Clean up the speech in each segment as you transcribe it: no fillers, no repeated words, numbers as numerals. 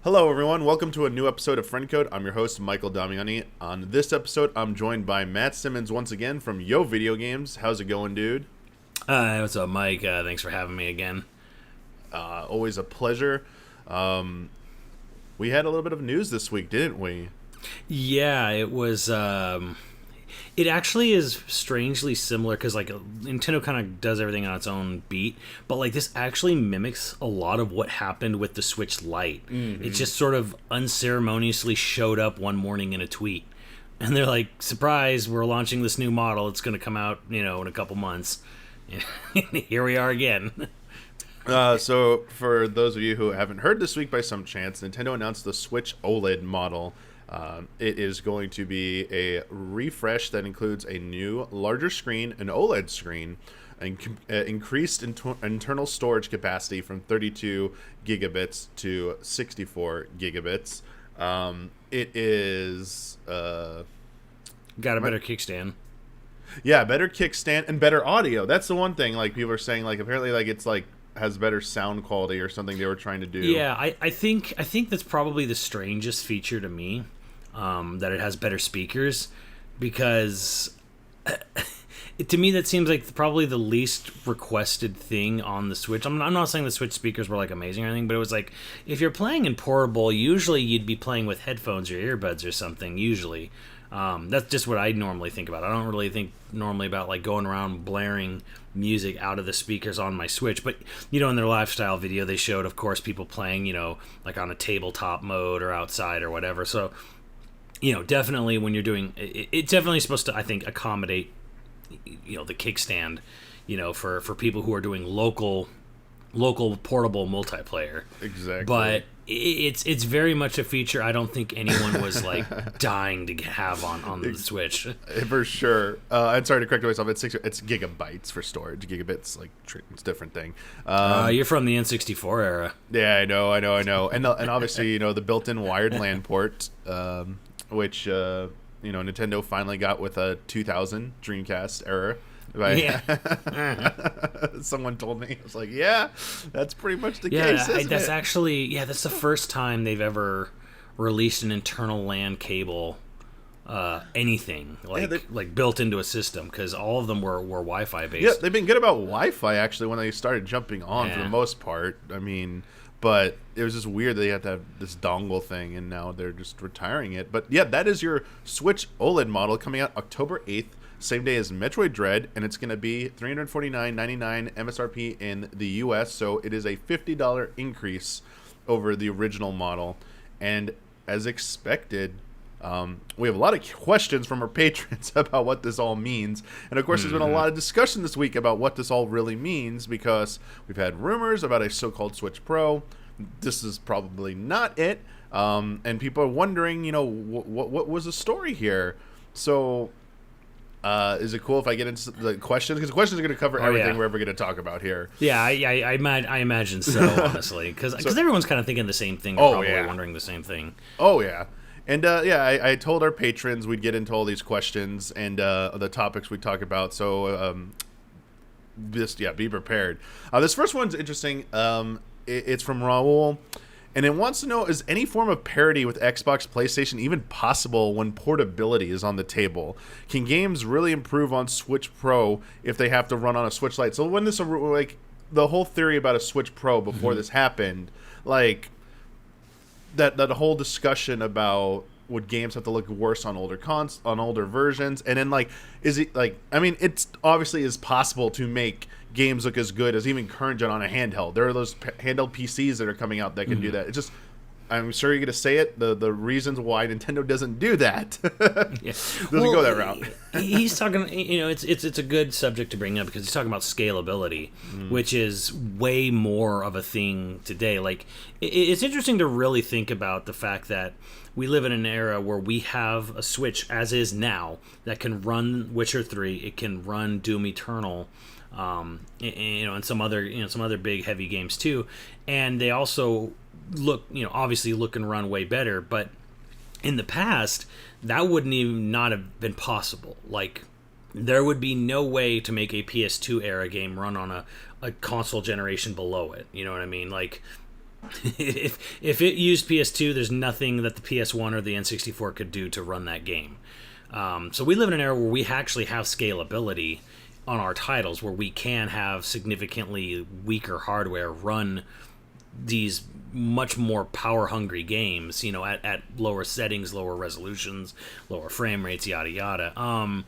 Hello, everyone. Welcome to a new episode of Friend Code. I'm your host, Michael Damiani. On this episode, I'm joined by Matt Simmons once again from YoVideoGames. How's it going, dude? What's up, Mike? Thanks for having me again. Always a pleasure. We had a little bit of news this week, didn't we? Yeah, it was. It actually is strangely similar because like Nintendo kind of does everything on its own beat, but like this actually mimics a lot of what happened with the Switch Lite. Mm-hmm. It just sort of unceremoniously showed up one morning in a tweet, and they're like, "Surprise! We're launching this new model. It's going to come out, in a couple months." Here we are again. So, for those of you who haven't heard this week by some chance, Nintendo announced the Switch OLED model. It is going to be a refresh that includes a new, larger screen, an OLED screen, and increased internal storage capacity from 32 gigabits to 64 gigabits. It is... Got a better kickstand. Yeah, better kickstand and better audio. That's the one thing. Like people are saying, like apparently, like it's like has better sound quality or something they were trying to do. Yeah, I think that's probably the strangest feature to me, that it has better speakers, because to me that seems like probably the least requested thing on the Switch. I'm not saying the Switch speakers were like amazing or anything, but it was like if you're playing in portable, usually you'd be playing with headphones or earbuds or something. Usually, that's just what I normally think about. I don't really think normally about like going around blaring music out of the speakers on my Switch. But in their lifestyle video, they showed, of course, people playing, like on a tabletop mode or outside or whatever. So, definitely when you're doing, it's definitely supposed to, I think, accommodate, the kickstand, for people who are doing local portable multiplayer. Exactly. But it's very much a feature I don't think anyone was like dying to have on the Switch. For sure. I'm sorry to correct myself. It's gigabytes for storage. Gigabits, like it's a different thing. You're from the N64 era. Yeah, I know. And obviously, the built-in wired LAN port, which Nintendo finally got with a 2000 Dreamcast era. Yeah. Someone told me. I was like, yeah, that's pretty much the case. That's actually, that's the first time they've ever released an internal LAN cable, anything like built into a system, because all of them were Wi-Fi based. Yeah, they've been good about Wi-Fi actually when they started jumping on for the most part. I mean, but it was just weird that they had to have this dongle thing, and now they're just retiring it. But yeah, that is your Switch OLED model coming out October 8th. Same day as Metroid Dread, and it's going to be $349.99 MSRP in the US, so it is a $50 increase over the original model. And as expected, we have a lot of questions from our patrons about what this all means. And of course, there's been a lot of discussion this week about what this all really means, because we've had rumors about a so-called Switch Pro. This is probably not it. And people are wondering, what was the story here? So... is it cool if I get into the questions? Because the questions are going to cover everything we're ever going to talk about here. Yeah, I imagine so, honestly. Because everyone's kind of thinking the same thing. They're probably wondering the same thing. Oh, yeah. And, I told our patrons we'd get into all these questions and the topics we'd talk about. So, be prepared. This first one's interesting. It's from Raul. And it wants to know, is any form of parity with Xbox, PlayStation even possible when portability is on the table? Can games really improve on Switch Pro if they have to run on a Switch Lite? So when this, like, the whole theory about a Switch Pro before this happened, like, that whole discussion about would games have to look worse on older versions, and then like, is it like? I mean, it's obviously is possible to make games look as good as even current gen on a handheld. There are those handheld PCs that are coming out that can do that. It's just, I'm sure you're going to say it, the reasons why Nintendo doesn't do that. Doesn't go that route. He's talking, it's a good subject to bring up, because he's talking about scalability, which is way more of a thing today. Like, it's interesting to really think about the fact that we live in an era where we have a Switch, as is now, that can run Witcher 3, it can run Doom Eternal, and some other big heavy games too, and they also obviously look and run way better. But in the past, that wouldn't even not have been possible. Like, there would be no way to make a PS2 era game run on a console generation below it. You know what I mean? Like, if it used PS2, there's nothing that the PS1 or the N64 could do to run that game. So we live in an era where we actually have scalability on our titles, where we can have significantly weaker hardware run these much more power hungry games, at lower settings, lower resolutions, lower frame rates, yada yada.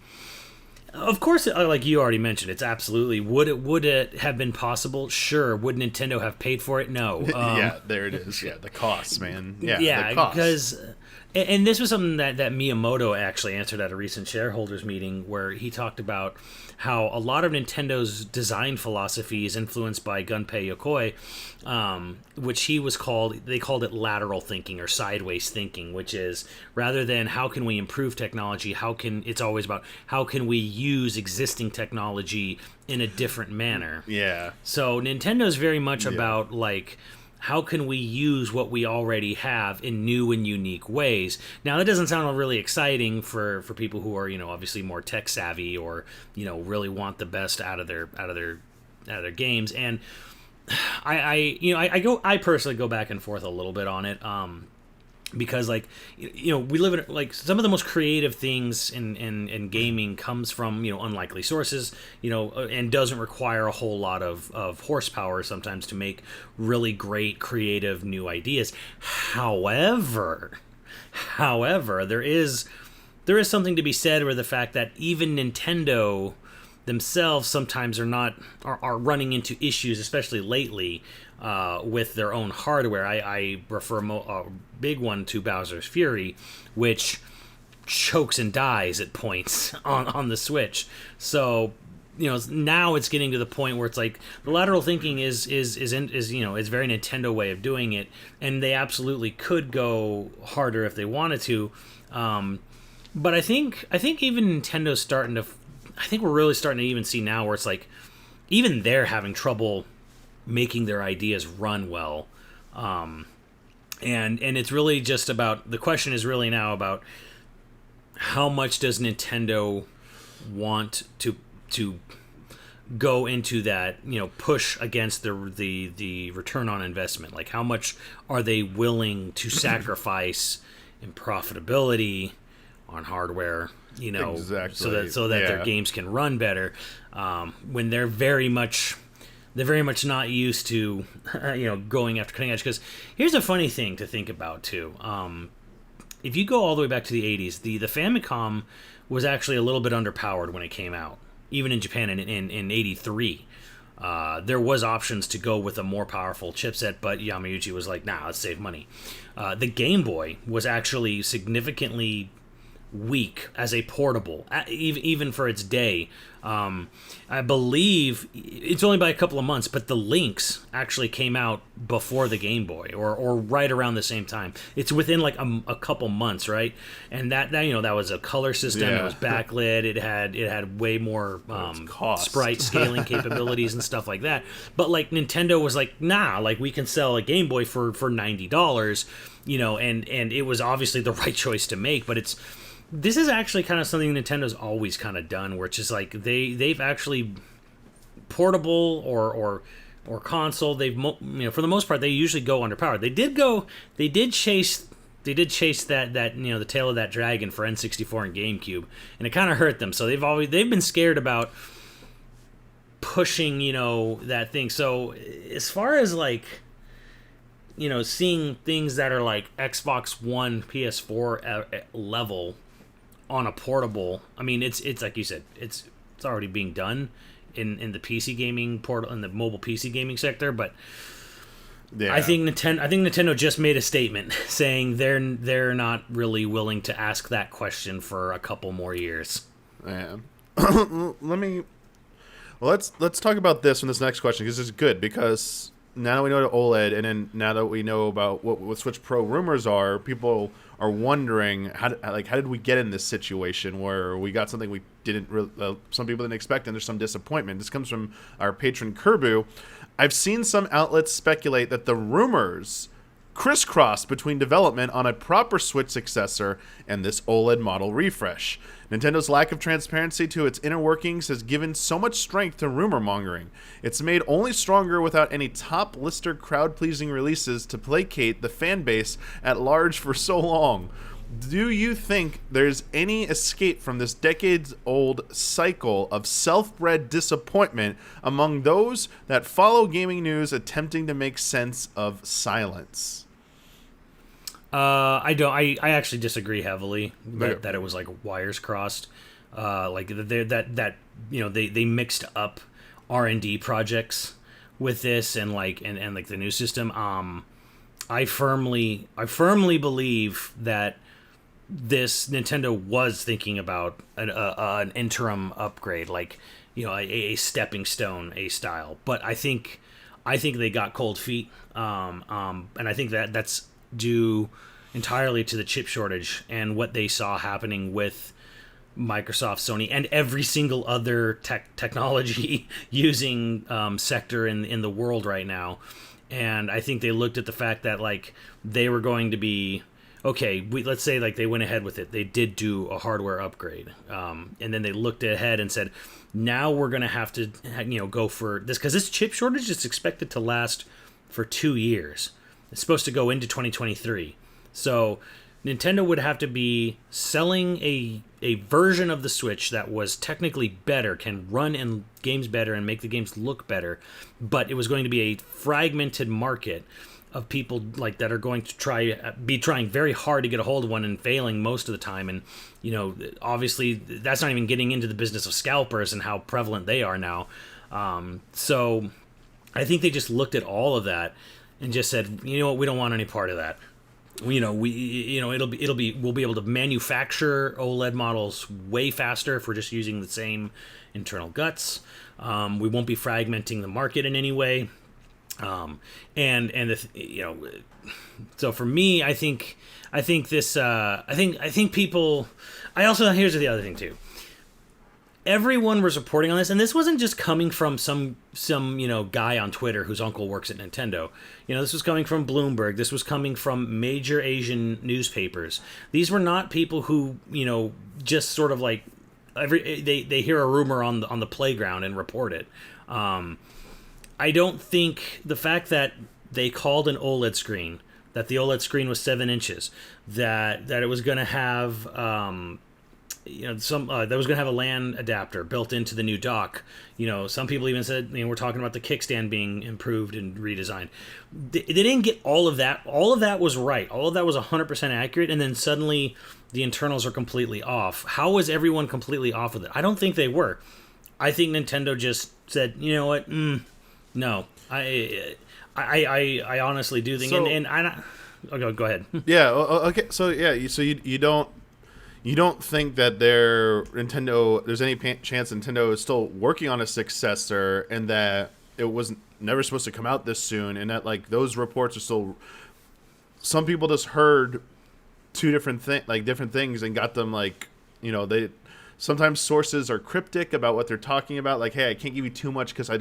Of course, like you already mentioned, it's absolutely would it have been possible? Sure. Would Nintendo have paid for it? No. Yeah, there it is. Yeah, the costs, man. Yeah, the costs. because and this was something that Miyamoto actually answered at a recent shareholders meeting, where he talked about how a lot of Nintendo's design philosophy is influenced by Gunpei Yokoi, which they called it lateral thinking or sideways thinking, which is rather than how can we improve technology, it's always about how can we use existing technology in a different manner. Yeah. So Nintendo's very much about how can we use what we already have in new and unique ways? Now, that doesn't sound really exciting for people who are, obviously more tech savvy or, really want the best out of their games. And I personally go back and forth a little bit on it. Because we live in some of the most creative things in gaming comes from unlikely sources, and doesn't require a whole lot of horsepower sometimes to make really great creative new ideas. However, there is something to be said with the fact that even Nintendo themselves sometimes are running into issues, especially lately, with their own hardware. I refer a big one to Bowser's Fury, which chokes and dies at points on the Switch. So now it's getting to the point where it's like the lateral thinking is very Nintendo way of doing it, and they absolutely could go harder if they wanted to. But I think even Nintendo's starting to. I think we're really starting to even see now where it's like even they're having trouble making their ideas run well. And it's really just about, the question is really now about how much does Nintendo want to go into that, push against the return on investment. Like how much are they willing to sacrifice in profitability on hardware, exactly. so that their games can run better, when they're very much not used to, going after cutting edge. Because here's a funny thing to think about too. If you go all the way back to the 80s, the Famicom was actually a little bit underpowered when it came out, even in Japan in 83. There was options to go with a more powerful chipset, but Yamauchi was like, nah, let's save money. The Game Boy was actually significantly weak as a portable, even for its day. I believe it's only by a couple of months, but the Lynx actually came out before the Game Boy, or right around the same time. It's within like a couple months, right? And that was a color system. It was backlit. It had way more sprite scaling capabilities and stuff like that. But like Nintendo was like, nah, like we can sell a Game Boy for $90, and it was obviously the right choice to make. But this is actually kind of something Nintendo's always kind of done, where it's just like they've actually portable or console. They've for the most part they usually go underpowered. They did chase that the tail of that dragon for N64 and GameCube, and it kind of hurt them. So they've been scared about pushing that thing. So as far as like seeing things that are like Xbox One, PS4 level on a portable, I mean, it's like you said, it's already being done in the PC gaming in the mobile PC gaming sector, but yeah. I think Nintendo just made a statement saying they're not really willing to ask that question for a couple more years. Yeah. Let's talk about this in this next question, because it's good, because now that we know the OLED, and then now that we know about what Switch Pro rumors are, people are wondering how did we get in this situation where we got something we didn't some people didn't expect, and there's some disappointment. This comes from our patron Kerbu. I've seen some outlets speculate that the rumors crisscrossed between development on a proper Switch successor and this OLED model refresh. Nintendo's lack of transparency to its inner workings has given so much strength to rumor mongering. It's made only stronger without any top-lister crowd-pleasing releases to placate the fan base at large for so long. Do you think there's any escape from this decades-old cycle of self-bred disappointment among those that follow gaming news attempting to make sense of silence? I don't. I actually disagree heavily that it was like wires crossed. Like they mixed up R&D projects with this and like the new system. I firmly believe that this Nintendo was thinking about an interim upgrade, like a stepping stone, a style. But I think they got cold feet, and I think that's due entirely to the chip shortage and what they saw happening with Microsoft, Sony, and every single other technology using sector in the world right now. And I think they looked at the fact that like they were going to be okay. Let's say like they went ahead with it. They did do a hardware upgrade, and then they looked ahead and said, now we're going to have to go for this because this chip shortage is expected to last for 2 years. It's supposed to go into 2023. So Nintendo would have to be selling a version of the Switch that was technically better, can run in games better and make the games look better, but it was going to be a fragmented market of people like that are going to be trying very hard to get a hold of one and failing most of the time. And obviously that's not even getting into the business of scalpers and how prevalent they are now. So I think they just looked at all of that and just said, you know what, we don't want any part of that. We'll be able to manufacture OLED models way faster if we're just using the same internal guts. We won't be fragmenting the market in any way. So for me, I think people. Here's the other thing too. Everyone was reporting on this, and this wasn't just coming from some guy on Twitter whose uncle works at Nintendo. This was coming from Bloomberg. This was coming from major Asian newspapers. These were not people who just sort of like they hear a rumor on the playground and report it. I don't think the fact that they called an OLED screen, that the OLED screen was 7 inches, that it was going to have that was going to have a LAN adapter built into the new dock. Some people even said, we're talking about the kickstand being improved and redesigned. They didn't get all of that. All of that was right. All of that was 100% accurate, and then suddenly the internals are completely off. How was everyone completely off with it? I don't think they were. I think Nintendo just said, you know what, no. I honestly do think, go ahead. Yeah. Okay. So yeah. So you don't think that there's any chance Nintendo is still working on a successor and that it was never supposed to come out this soon, and that like those reports are still. Some people just heard two different things and got them they. Sometimes sources are cryptic about what they're talking about. Like, hey, I can't give you too much because I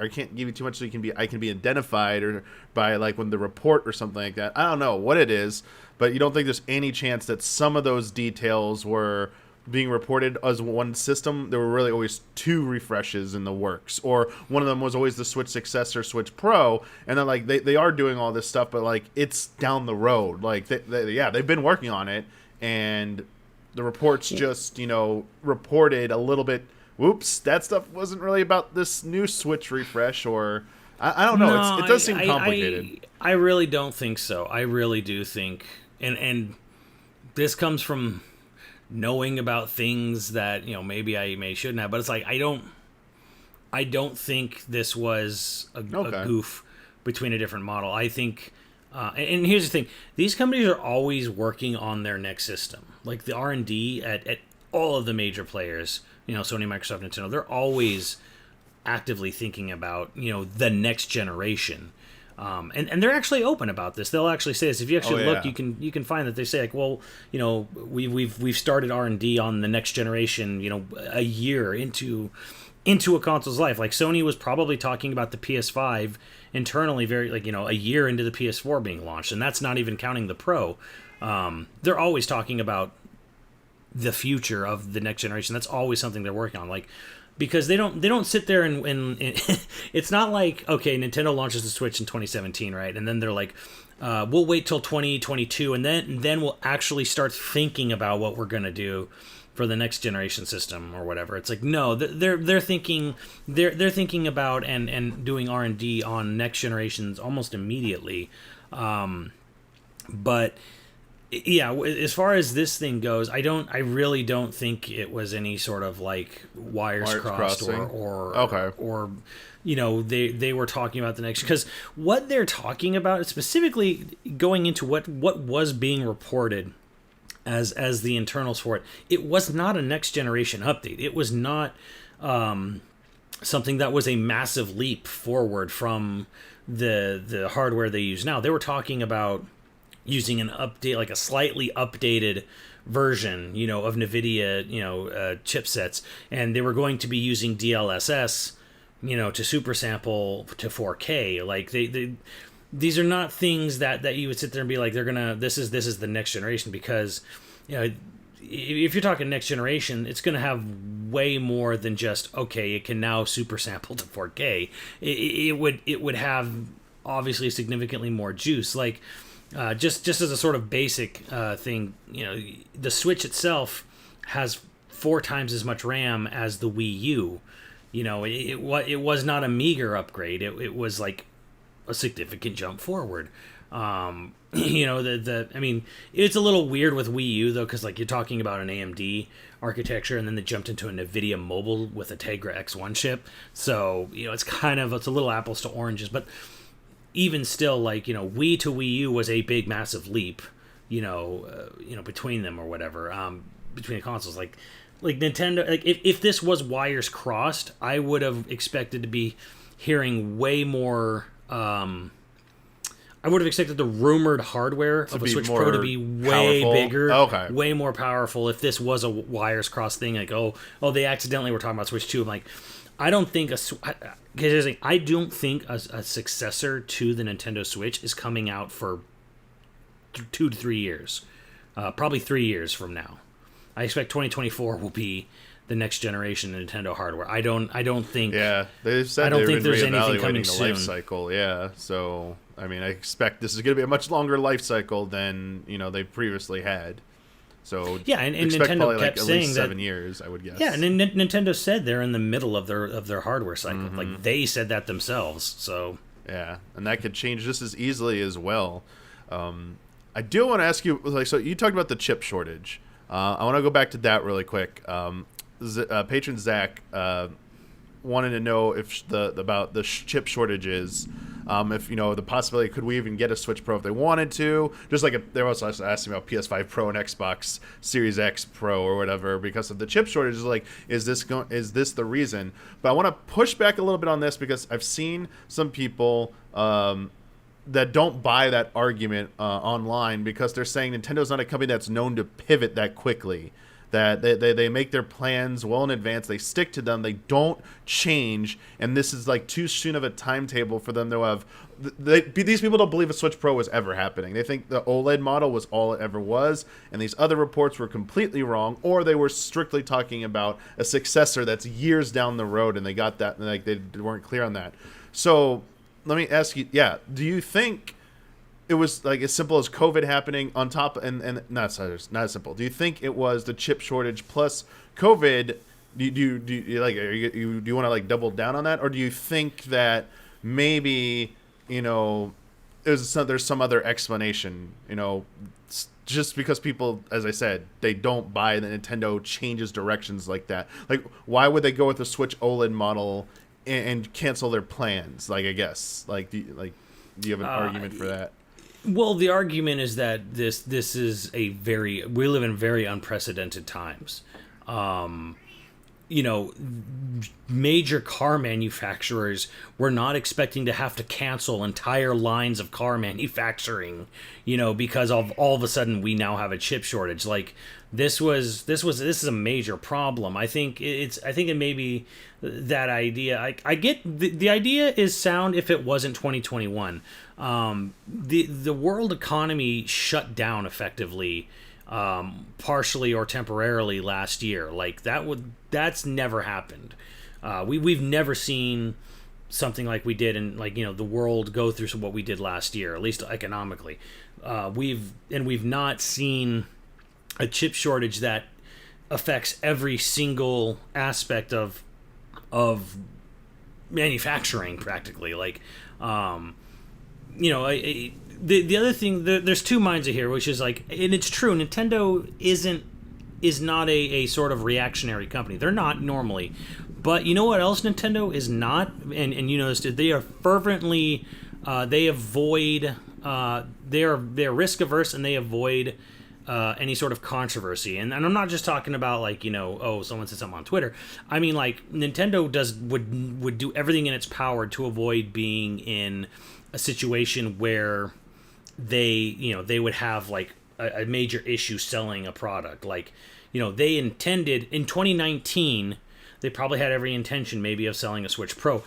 can't give you too much so I can be identified or by like when the report or something like that. I don't know what it is, but you don't think there's any chance that some of those details were being reported as one system? There were really always 2 refreshes in the works, or one of them was always the Switch successor, Switch Pro, and then like they are doing all this stuff, but like it's down the road. Like they've been working on it, and the reports just, reported a little bit, whoops, that stuff wasn't really about this new Switch refresh, or I don't know. No, it does seem complicated. I really don't think so. I really do think, and this comes from knowing about things that, maybe I shouldn't have, but it's like I don't think this was a goof between a different model. I think and here's the thing, these companies are always working on their next system. Like the R&D at all of the major players, Sony, Microsoft, Nintendo, they're always actively thinking about, the next generation. And they're actually open about this. They'll actually say this. If you actually look, you can find that they say like, well, we've started R&D on the next generation, a year into into a console's life. Like Sony was probably talking about the PS5 internally, very like a year into the PS4 being launched, and that's not even counting the Pro. They're always talking about the future of the next generation. That's always something they're working on. Like, because they don't sit there and it's not like, okay, Nintendo launches the Switch in 2017, right? And then they're like, we'll wait till 2022 and then we'll actually start thinking about what we're gonna do for the next generation system or whatever. It's like, no, they're thinking about and doing R&D on next generations almost immediately. But yeah, as far as this thing goes, I really don't think it was any sort of like wires crossed or okay. or they were talking about the next, because what they're talking about, specifically going into what was being reported as the internals for it, it was not a next generation update. It was not something that was a massive leap forward from the hardware they use now. They were talking about using an update, like a slightly updated version, of NVIDIA, chipsets, and they were going to be using DLSS, to super sample to 4K. Like these are not things that you would sit there and be like, this is the next generation, because, if you're talking next generation, it's going to have way more than just, okay, it can now super sample to 4K. It would have obviously significantly more juice. Like, just as a sort of basic thing, the Switch itself has 4 times as much RAM as the Wii U. It was not a meager upgrade. It was like a significant jump forward. I mean, it's a little weird with Wii U though, because like you're talking about an AMD architecture, and then they jumped into a NVIDIA mobile with a Tegra X1 chip. So it's a little apples to oranges, but even still, like, Wii to Wii U was a big, massive leap, between them or whatever, between the consoles. Like Nintendo, like if this was wires crossed, I would have expected to be hearing way more. I would have expected the rumored hardware of a Switch Pro to be way bigger, way more powerful. If this was a wires crossed thing, like they accidentally were talking about Switch 2. I'm like, I don't think a successor to the Nintendo Switch is coming out for 2 to 3 years, probably 3 years from now. I expect 2024 will be the next generation Nintendo hardware. I don't think. Yeah, they said I don't think there's anything coming the soon. life cycle. Yeah, so I mean, I expect this is going to be a much longer life cycle than they previously had. So yeah, and expect Nintendo kept like at saying least that 7 years, I would guess. Yeah, and Nintendo said they're in the middle of their hardware cycle. Mm-hmm. Like they said that themselves. So yeah, and that could change just as easily as well. I do want to ask you, like, so you talked about the chip shortage. I want to go back to that really quick. Patron Zach wanted to know if about the chip shortages. If the possibility, could we even get a Switch Pro if they wanted to? Just like they were also asking about PS5 Pro and Xbox Series X Pro or whatever because of the chip shortages. Like, is this the reason? But I want to push back a little bit on this because I've seen some people that don't buy that argument online because they're saying Nintendo's not a company that's known to pivot that quickly. That they make their plans well in advance, they stick to them, they don't change, and this is like too soon of a timetable for them to have. These people don't believe a Switch Pro was ever happening. They think the OLED model was all it ever was, and these other reports were completely wrong, or they were strictly talking about a successor that's years down the road, and they got that, and like they weren't clear on that. So let me ask you, do you think it was like as simple as COVID happening on top, and not as simple? Do you think it was the chip shortage plus COVID? Do you want to like double down on that, or do you think that maybe there's some other explanation? Just because people, as I said, they don't buy that Nintendo changes directions like that. Like, why would they go with the Switch OLED model and cancel their plans? Like, I guess, do you have an argument for that? Well, the argument is that this is we live in very unprecedented times. you know, major car manufacturers were not expecting to have to cancel entire lines of car manufacturing, you know, because of all of a sudden we now have a chip shortage. Like this is a major problem. I think it may be that idea. I get the idea is sound if it wasn't 2021. The world economy shut down effectively, partially or temporarily last year. Like that's never happened. We've never seen something like we did in, like, you know, the world go through what we did last year, at least economically. We've not seen a chip shortage that affects every single aspect of manufacturing practically. Like, you know, the other thing, there's two minds here, which is like, and it's true, Nintendo is not a sort of reactionary company. They're not normally. But you know what else Nintendo is not? And you know this, they are fervently, they avoid, they're risk averse, and they avoid any sort of controversy. And I'm not just talking about, like, you know, oh, someone said something on Twitter. I mean, like, Nintendo would do everything in its power to avoid being in a situation where they would have like a major issue selling a product. Like, you know, they intended in 2019, they probably had every intention maybe of selling a Switch Pro.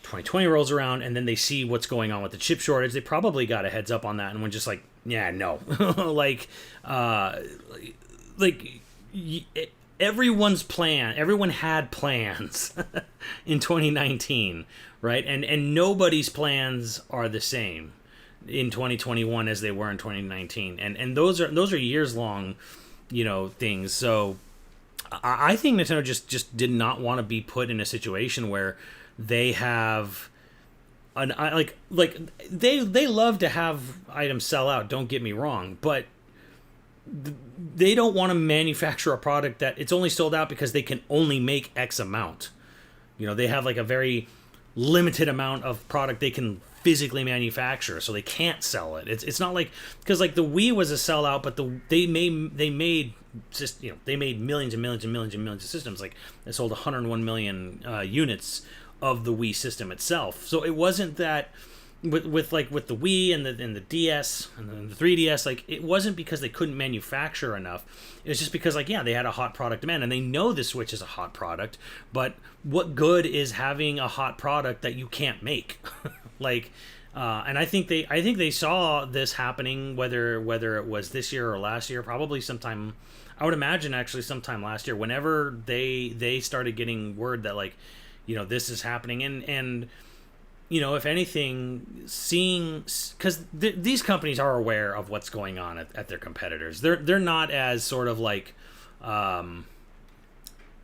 2020 rolls around, and then they see what's going on with the chip shortage. They probably got a heads up on that and went just like, yeah, no. Everyone had plans in 2019, right? And nobody's plans are the same in 2021 as they were in 2019. And those are years long, you know, things. So I think Nintendo just did not want to be put in a situation where they have they love to have items sell out, don't get me wrong, but they don't want to manufacture a product that it's only sold out because they can only make X amount. You know, they have like a very limited amount of product they can physically manufacture, so they can't sell it. It's not like, because like the Wii was a sellout, but they made just, you know, they made millions and millions and millions and millions of systems. Like they sold 101 million units of the Wii system itself. So it wasn't that with the Wii and the DS and the 3DS, like it wasn't because they couldn't manufacture enough. It was just because, like, yeah, they had a hot product demand, and they know the Switch is a hot product, but what good is having a hot product that you can't make? Like, and I think they saw this happening, whether it was this year or last year, probably sometime, I would imagine actually sometime last year, whenever they started getting word that, like, you know, this is happening. And you know, if anything, seeing, because these companies are aware of what's going on at their competitors. They're not as sort of like,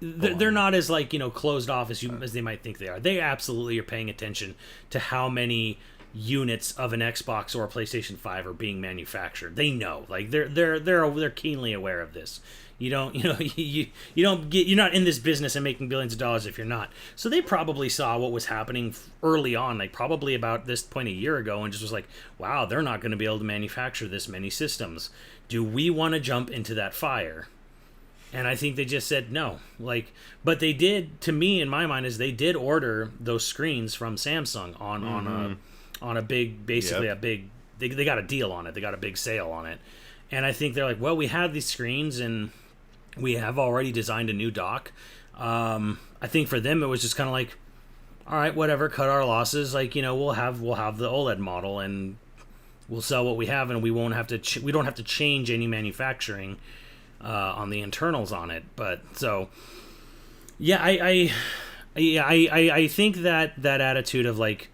they're not as, like, you know, closed off as they might think they are. They absolutely are paying attention to how many units of an Xbox or a PlayStation 5 are being manufactured. They know, like they're keenly aware of this. You don't, you know, you're not in this business and making billions of dollars if you're not. So they probably saw what was happening early on, like probably about this point a year ago, and just was like, wow, they're not going to be able to manufacture this many systems. Do we want to jump into that fire? And I think they just said no. Like, but they did, to me, in my mind, is they did order those screens from Samsung on a big, basically a big, they got a deal on it. They got a big sale on it. And I think they're like, well, we have these screens and we have already designed a new dock. I think for them, it was just kind of like, all right, whatever, cut our losses. Like, you know, we'll have the OLED model and we'll sell what we have, and we won't have to, we don't have to change any manufacturing on the internals on it. But so, yeah, I think that attitude of like,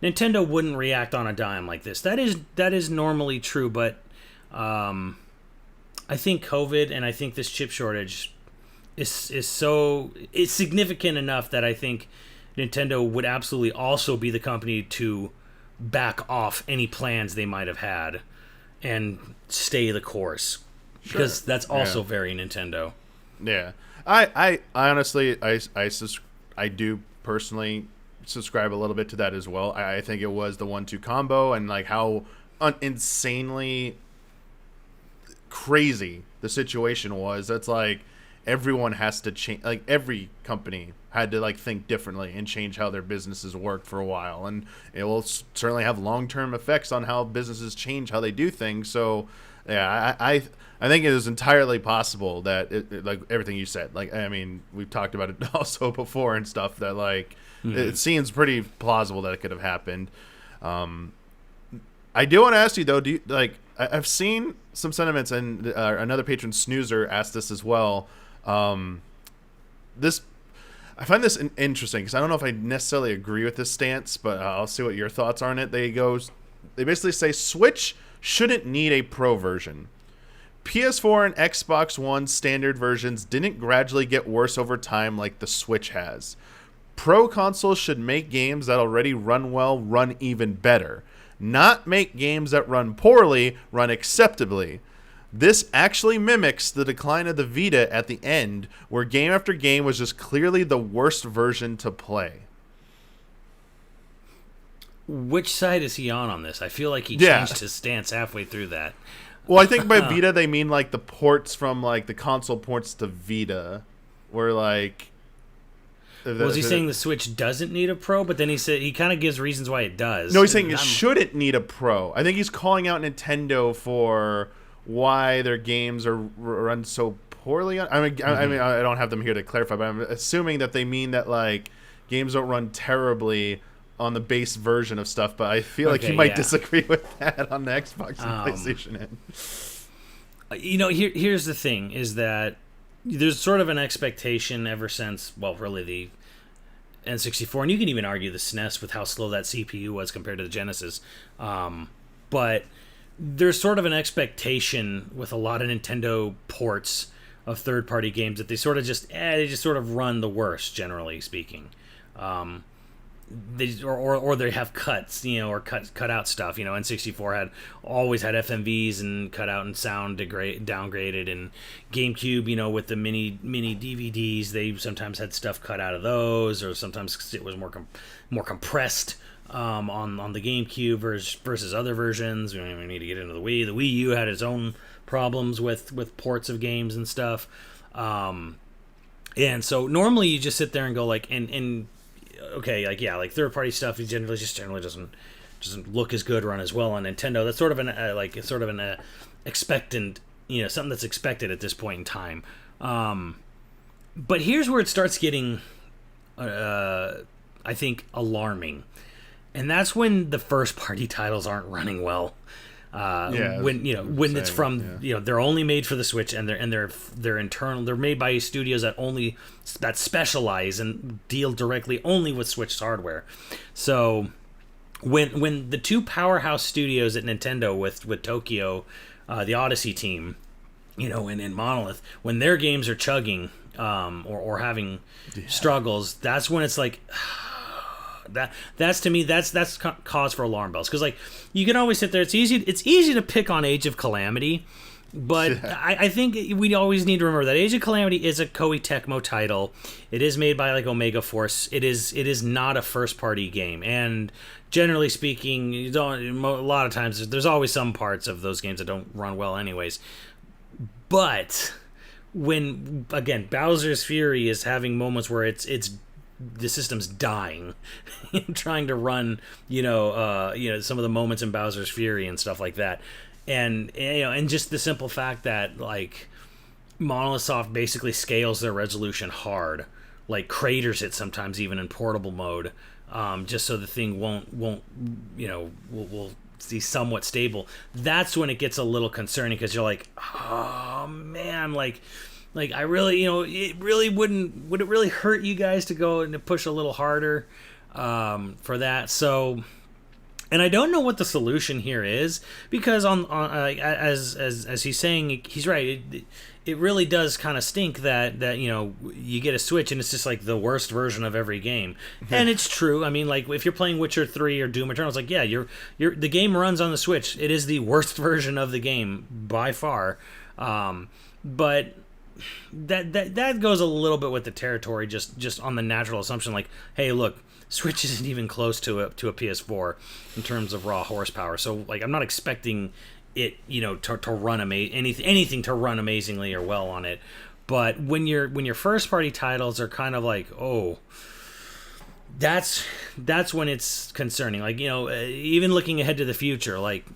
Nintendo wouldn't react on a dime like this. That is normally true, but I think COVID and I think this chip shortage is significant enough that I think Nintendo would absolutely also be the company to back off any plans they might have had and stay the course. Sure. Because that's also very Nintendo. Yeah. I honestly, I do personally subscribe a little bit to that as well. I think it was the 1-2 combo, and like how insanely crazy the situation was. That's like, everyone has to change. Like every company had to like think differently and change how their businesses work for a while, and it will certainly have long-term effects on how businesses change how they do things. So yeah, I think it is entirely possible that like everything you said, like, I mean, we've talked about it also before and stuff, that like it seems pretty plausible that it could have happened. I do want to ask you though, I've seen some sentiments, and another patron, Snoozer, asked this as well. This, I find this interesting because I don't know if I necessarily agree with this stance, but I'll see what your thoughts are on it. They basically say Switch shouldn't need a Pro version. PS4 and Xbox One standard versions didn't gradually get worse over time like the Switch has. Pro consoles should make games that already run well run even better, not make games that run poorly run acceptably. This actually mimics the decline of the Vita at the end, where game after game was just clearly the worst version to play. Which side is he on this? I feel like he changed his stance halfway through that. Well, I think by Vita they mean like the ports from like the console ports to Vita, where like. Was he saying the Switch doesn't need a Pro? But then he said he kind of gives reasons why it does. No, he's saying it shouldn't need a Pro. I think he's calling out Nintendo for why their games are run so poorly. I mean, I don't have them here to clarify, but I'm assuming that they mean that like games don't run terribly on the base version of stuff. But I feel like he might disagree with that on the Xbox and PlayStation end. You know, here's the thing: is that there's sort of an expectation ever since, well, really the N64, and you can even argue the SNES with how slow that CPU was compared to the Genesis. But there's sort of an expectation with a lot of Nintendo ports of third-party games that they sort of just sort of run the worst, generally speaking. They have cuts, you know, or cut out stuff. You know, N64 always had FMVs and cut out and sound downgraded, and GameCube, you know, with the mini DVDs, they sometimes had stuff cut out of those, or sometimes it was more compressed on the GameCube versus other versions. We don't even need to get into the Wii. The Wii U had its own problems with ports of games and stuff. And so normally you just sit there and go like, and okay, like, yeah, like third-party stuff generally doesn't look as good, run as well on Nintendo. That's sort of an expectant, you know, something that's expected at this point in time. But here's where it starts getting, I think, alarming, and that's when the first-party titles aren't running well. When it's from they're only made for the Switch, and they're internal. They're made by studios that specialize and deal directly only with Switch hardware. So when the two powerhouse studios at Nintendo with Tokyo, the Odyssey team, you know, and Monolith, when their games are chugging or having struggles, that's when it's like. That's to me that's cause for alarm bells, because like you can always sit there. It's easy to pick on Age of Calamity, but I think we always need to remember that Age of Calamity is a Koei Tecmo title. It is made by like Omega Force. It is not a first party game, and generally speaking, a lot of times there's always some parts of those games that don't run well anyways. But when again Bowser's Fury is having moments where it's the system's dying, trying to run, some of the moments in Bowser's Fury and stuff like that, and just the simple fact that like Monolith Soft basically scales their resolution hard, like craters it sometimes even in portable mode, just so the thing won't will be somewhat stable. That's when it gets a little concerning, because you're like, oh man, like I really, it really would it really hurt you guys to go and to push a little harder for that? So, and I don't know what the solution here is, because as he's saying, he's right. It really does kind of stink that you get a Switch and it's just like the worst version of every game, and it's true. I mean, like if you're playing Witcher 3 or Doom Eternal, it's like the game runs on the Switch. It is the worst version of the game by far, but. That goes a little bit with the territory, just on the natural assumption, like, hey, look, Switch isn't even close to a PS4 in terms of raw horsepower. So, like, I'm not expecting it, to run anything to run amazingly or well on it. But when your first party titles are kind of like, oh, that's when it's concerning. Like, even looking ahead to the future, like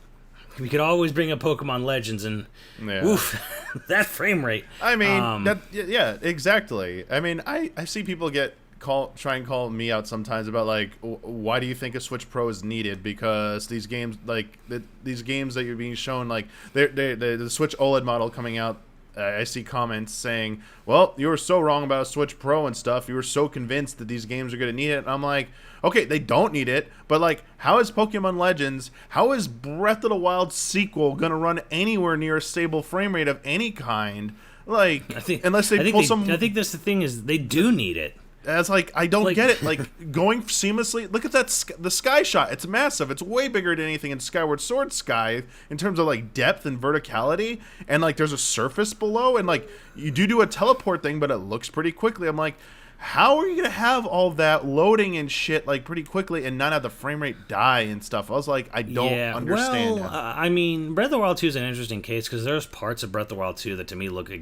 we could always bring up Pokemon Legends and oof, that frame rate. I mean, yeah, exactly. I mean, I see people try and call me out sometimes about like, why do you think a Switch Pro is needed? Because these games, like these games that you're being shown, like the Switch OLED model coming out, I see comments saying, well, you were so wrong about a Switch Pro and stuff. You were so convinced that these games are going to need it. And I'm like, okay, they don't need it, but like, how is Pokemon Legends, how is Breath of the Wild sequel going to run anywhere near a stable frame rate of any kind? Like, I think that's the thing is they do need it. It's like, I don't get it. Like, going seamlessly. Look at that, the sky shot. It's massive. It's way bigger than anything in Skyward Sword Sky in terms of, like, depth and verticality. And, like, there's a surface below. And, like, you do a teleport thing, but it looks pretty quickly. I'm like, how are you going to have all that loading and shit, like, pretty quickly and not have the frame rate die and stuff? I was like, I don't understand. Well, I mean, Breath of the Wild 2 is an interesting case because there's parts of Breath of the Wild 2 that, to me, look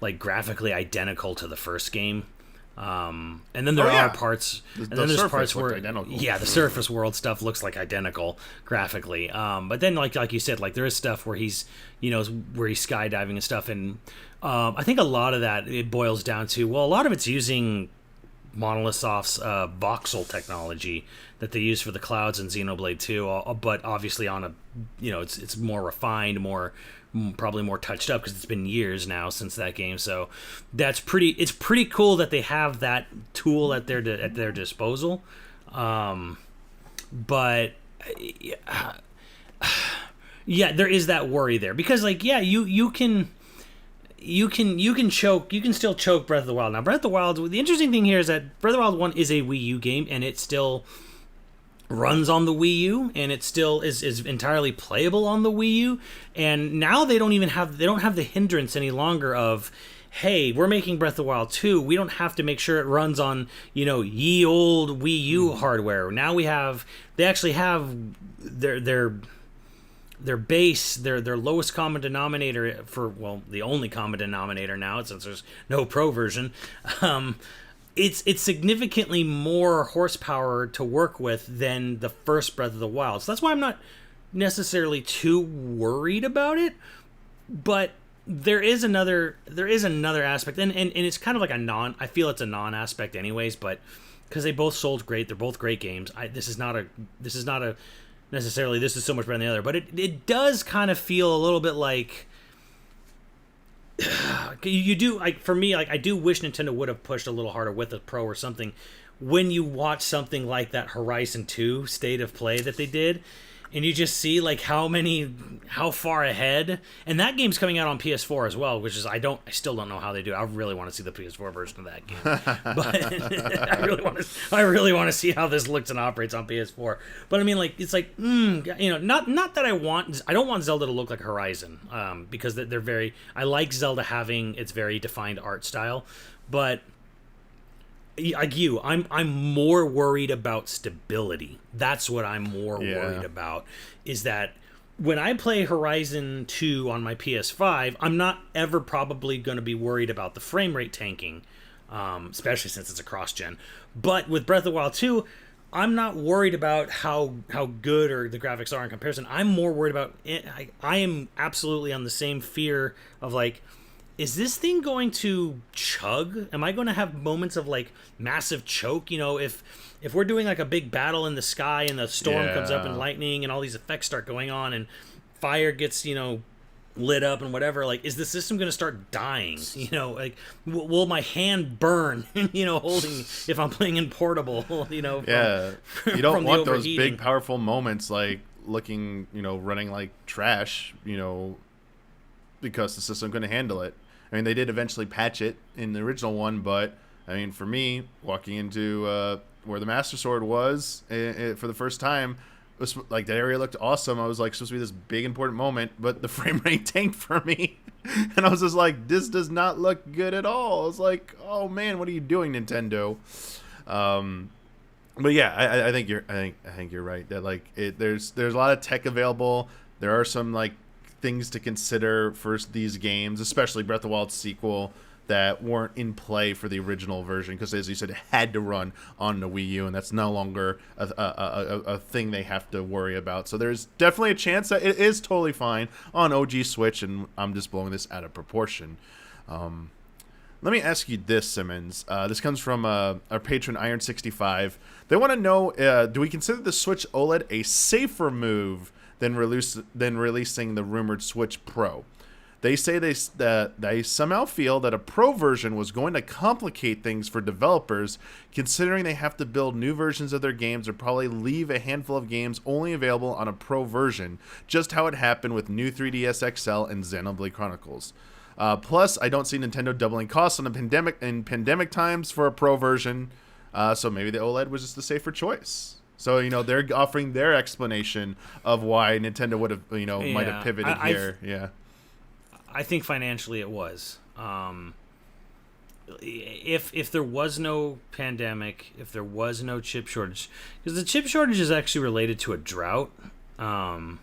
like graphically identical to the first game. And then there are parts, and then there's parts where, the surface world stuff looks like identical graphically. But then like you said, like there is stuff where he's skydiving and stuff, and I think a lot of that it boils down to, well, a lot of it's using Monolith Soft's voxel technology that they use for the clouds in Xenoblade 2, but obviously on a, it's more refined, probably more touched up because it's been years now since that game. So it's pretty cool that they have that tool at their disposal. But yeah, there is that worry there because like, yeah, you can still choke Breath of the Wild. Now Breath of the Wild, the interesting thing here is that Breath of the Wild 1 is a Wii U game and it still runs on the Wii U, and it still is entirely playable on the Wii U. And now they don't have the hindrance any longer of, hey, we're making Breath of the Wild 2. We don't have to make sure it runs on, ye old Wii U hardware. Now they actually have their base, their lowest common denominator the only common denominator now, since there's no Pro version. It's significantly more horsepower to work with than the first Breath of the Wild. So that's why I'm not necessarily too worried about it. But there is another aspect, and it's kind of like I feel it's a non-aspect anyways, but because they both sold great, they're both great games. This is not a necessarily this is so much better than the other, but it does kind of feel a little bit like you do, like, for me, like, I do wish Nintendo would have pushed a little harder with a Pro or something when you watch something like that Horizon 2 State of Play that they did, and you just see like how far ahead, and that game's coming out on PS4 as well, which is I still don't know how they do it. I really want to see the PS4 version of that game, but I really want to see how this looks and operates on PS4. But I mean, like, it's like not that I don't want Zelda to look like Horizon, because they're very, I like Zelda having its very defined art style, but like I'm more worried about stability. That's what I'm more worried about, is that when I play Horizon 2 on my PS5, I'm not ever probably going to be worried about the frame rate tanking, especially since it's a cross-gen. But with Breath of the Wild 2, I'm not worried about how good or the graphics are in comparison. I'm more worried about it. I am absolutely on the same fear of, like, is this thing going to chug? Am I going to have moments of like massive choke? If we're doing like a big battle in the sky and the storm comes up and lightning and all these effects start going on and fire gets, lit up and whatever, like, is the system going to start dying? Like, will my hand burn, holding, if I'm playing in portable, from, you don't want those big, powerful moments, like looking, running like trash, because the system's going to handle it. I mean, they did eventually patch it in the original one, but I mean, for me, walking into where the Master Sword was for the first time, it was like, that area looked awesome. I was like, supposed to be this big important moment, but the frame rate tanked for me, and I was just like, this does not look good at all. I was like, oh man, what are you doing, Nintendo? But yeah, I think you're right that like there's a lot of tech available. There are some like things to consider for these games, especially Breath of the Wild sequel, that weren't in play for the original version because, as you said, it had to run on the Wii U, and that's no longer a thing they have to worry about. So there's definitely a chance that it is totally fine on OG Switch, and I'm just blowing this out of proportion. Let me ask you this, Simmons. This comes from our patron Iron65. They want to know, do we consider the Switch OLED a safer move than releasing the rumored Switch Pro? They say they somehow feel that a Pro version was going to complicate things for developers, considering they have to build new versions of their games or probably leave a handful of games only available on a Pro version, just how it happened with new 3DS XL and Xenoblade Chronicles. Plus, I don't see Nintendo doubling costs in pandemic times for a Pro version, so maybe the OLED was just the safer choice. So, they're offering their explanation of why Nintendo would have, might have pivoted here. I think financially it was. If there was no pandemic, if there was no chip shortage, because the chip shortage is actually related to a drought, in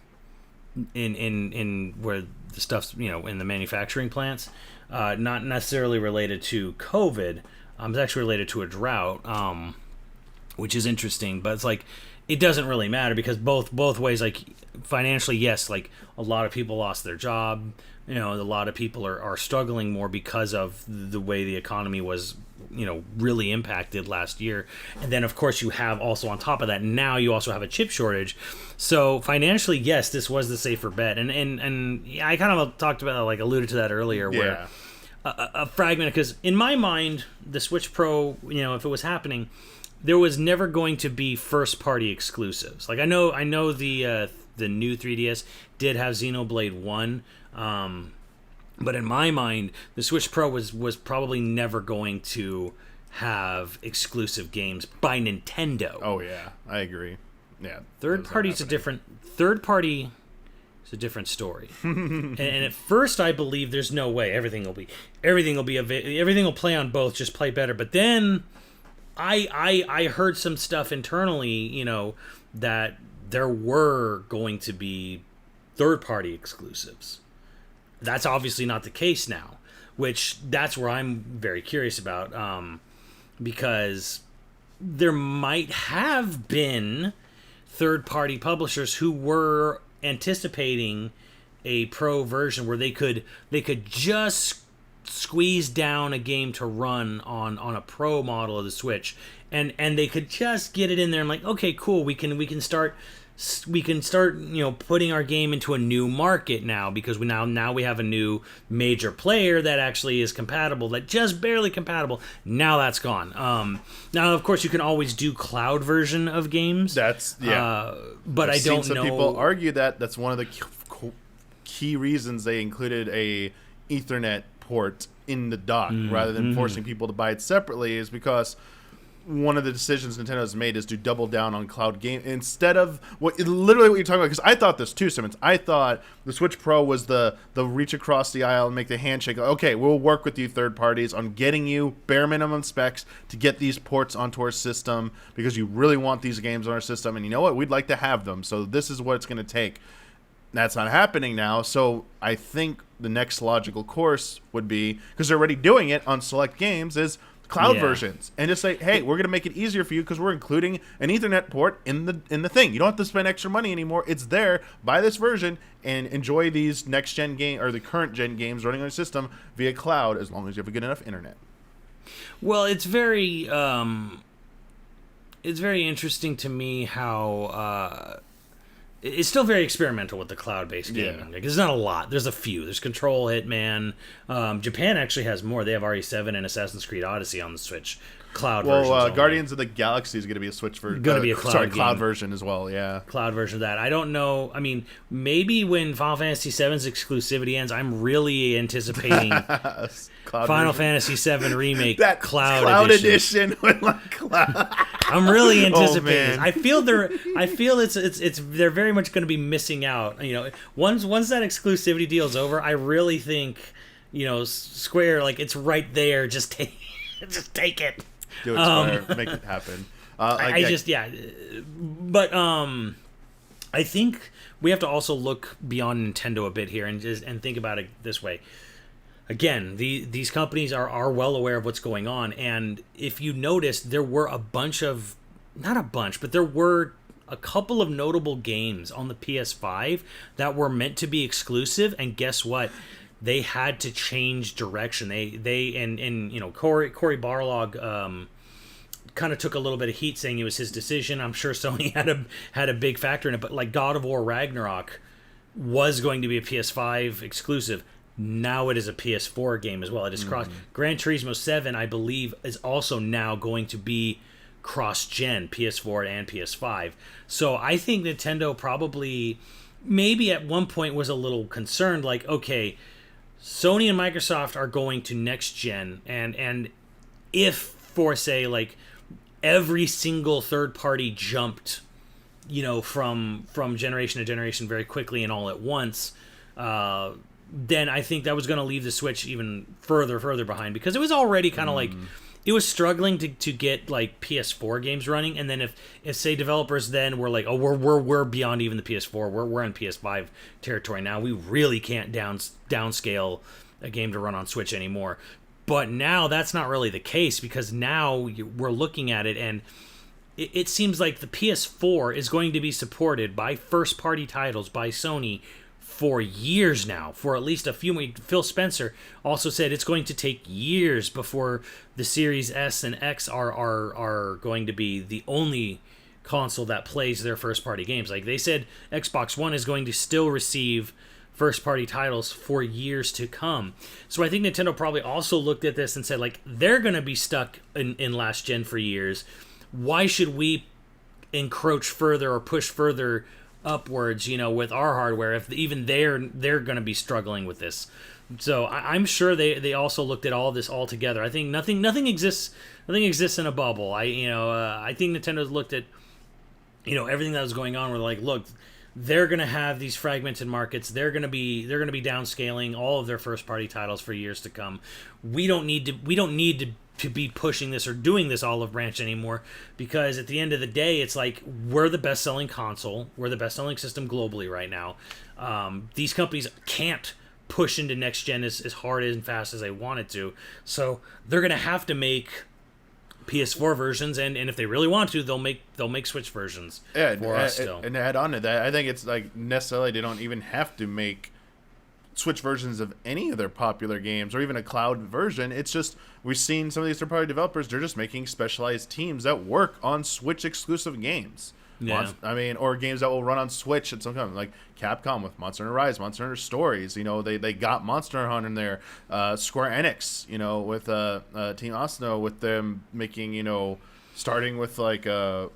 where the stuff's in the manufacturing plants, not necessarily related to COVID. It's actually related to a drought, which is interesting. But it's like it doesn't really matter because both ways, like financially, yes, like a lot of people lost their job. A lot of people are struggling more because of the way the economy was, really impacted last year. And then, of course, you have also on top of that, now you also have a chip shortage. So financially, yes, this was the safer bet. And yeah, I kind of alluded to that earlier where a fragment, because in my mind, the Switch Pro, if it was happening, there was never going to be first-party exclusives. Like I know the new 3DS did have Xenoblade 1, but in my mind, the Switch Pro was probably never going to have exclusive games by Nintendo. Oh yeah, I agree. Yeah, third party is a different story. and at first, I believe there's no way everything will play on both, just play better. But then I heard some stuff internally, that there were going to be third-party exclusives. That's obviously not the case now, which that's where I'm very curious about, because there might have been third-party publishers who were anticipating a Pro version where they could just squeeze down a game to run on a Pro model of the Switch, and they could just get it in there and like, okay, cool, we can start putting our game into a new market now because we have a new major player that actually is compatible, that just barely compatible. Now that's gone. Now of course you can always do cloud version of games. But I've I don't know. Some people argue that's one of the key reasons they included a Ethernet port in the dock rather than forcing people to buy it separately, is because one of the decisions Nintendo has made is to double down on cloud game instead of what you're talking about. Because I thought this too, Simmons. I thought the Switch Pro was the reach across the aisle and make the handshake. Okay, we'll work with you third parties on getting you bare minimum specs to get these ports onto our system because you really want these games on our system. And you know what? We'd like to have them. So this is what it's going to take. That's not happening now. So I think the next logical course would be, because they're already doing it on select games, is cloud versions, and just say, hey, we're going to make it easier for you because we're including an Ethernet port in the thing. You don't have to spend extra money anymore. It's there. Buy this version and enjoy these next gen game or the current gen games running on your system via cloud, as long as you have a good enough internet. Well, it's very interesting to me how it's still very experimental with the cloud-based gaming. Like, there's not a lot. There's a few. There's Control, Hitman. Japan actually has more. They have RE7 and Assassin's Creed Odyssey on the Switch. Cloud version. Well, Guardians of the Galaxy is going to be a Switch version. Going to be a cloud version as well, yeah. Cloud version of that. I don't know. I mean, maybe when Final Fantasy VII's exclusivity ends, I'm really anticipating Final Fantasy VII Remake that cloud edition with like cloud. I'm really anticipating this. I feel they're very much going to be missing out. Once that exclusivity deal's over, I really think, Square, like, it's right there. Just take it. Do it, Square. Make it happen. But I think we have to also look beyond Nintendo a bit here and think about it this way. again, these companies are well aware of what's going on. And if you notice, there were not a bunch, but there were a couple of notable games on the PS5 that were meant to be exclusive. And guess what? They had to change direction. Corey Barlog kind of took a little bit of heat saying it was his decision. I'm sure Sony had a big factor in it, but like God of War Ragnarok was going to be a PS5 exclusive. Now it is a PS4 game as well. It is cross. Gran Turismo 7, I believe, is also now going to be cross-gen, PS4 and PS5. So I think Nintendo probably, maybe at one point was a little concerned, like, okay, Sony and Microsoft are going to next-gen, and if, for say, like, every single third-party jumped, from generation to generation very quickly and all at once, then I think that was going to leave the Switch even further behind, because it was already kind of like, it was struggling to get like PS4 games running, and then if say developers then were like, oh, we're beyond even the PS4, we're in PS5 territory now, we really can't downscale a game to run on Switch anymore. But now that's not really the case, because now we're looking at it, and it seems like the PS4 is going to be supported by first party titles by Sony for years now, for at least a few weeks. Phil Spencer also said it's going to take years before the Series S and X are going to be the only console that plays their first-party games. Like they said, Xbox One is going to still receive first-party titles for years to come. So I think Nintendo probably also looked at this and said, like, they're going to be stuck in last gen for years. Why should we encroach further or push further upwards, with our hardware, if even they're going to be struggling with this? So I'm sure they also looked at all this all together. I think nothing exists in a bubble. I think Nintendo's looked at everything that was going on. We're like, look, they're going to have these fragmented markets. They're going to be downscaling all of their first party titles for years to come. We don't need to be pushing this or doing this olive branch anymore, because at the end of the day, it's like, we're the best-selling console, we're the best-selling system globally right now. These companies can't push into next gen as hard and fast as they wanted to, so they're gonna have to make PS4 versions, and if they really want to, they'll make Switch versions for us still. And to add on to that, I think it's like necessarily they don't even have to make Switch versions of any of their popular games, or even a cloud version. It's just, we've seen some of these third-party developers, they're just making specialized teams that work on Switch exclusive games. Yeah. Or games that will run on Switch at some time, like Capcom with Monster Hunter Rise, Monster Hunter Stories. They got Monster Hunter in there. Square Enix, with Team Asano, with them making, starting with like the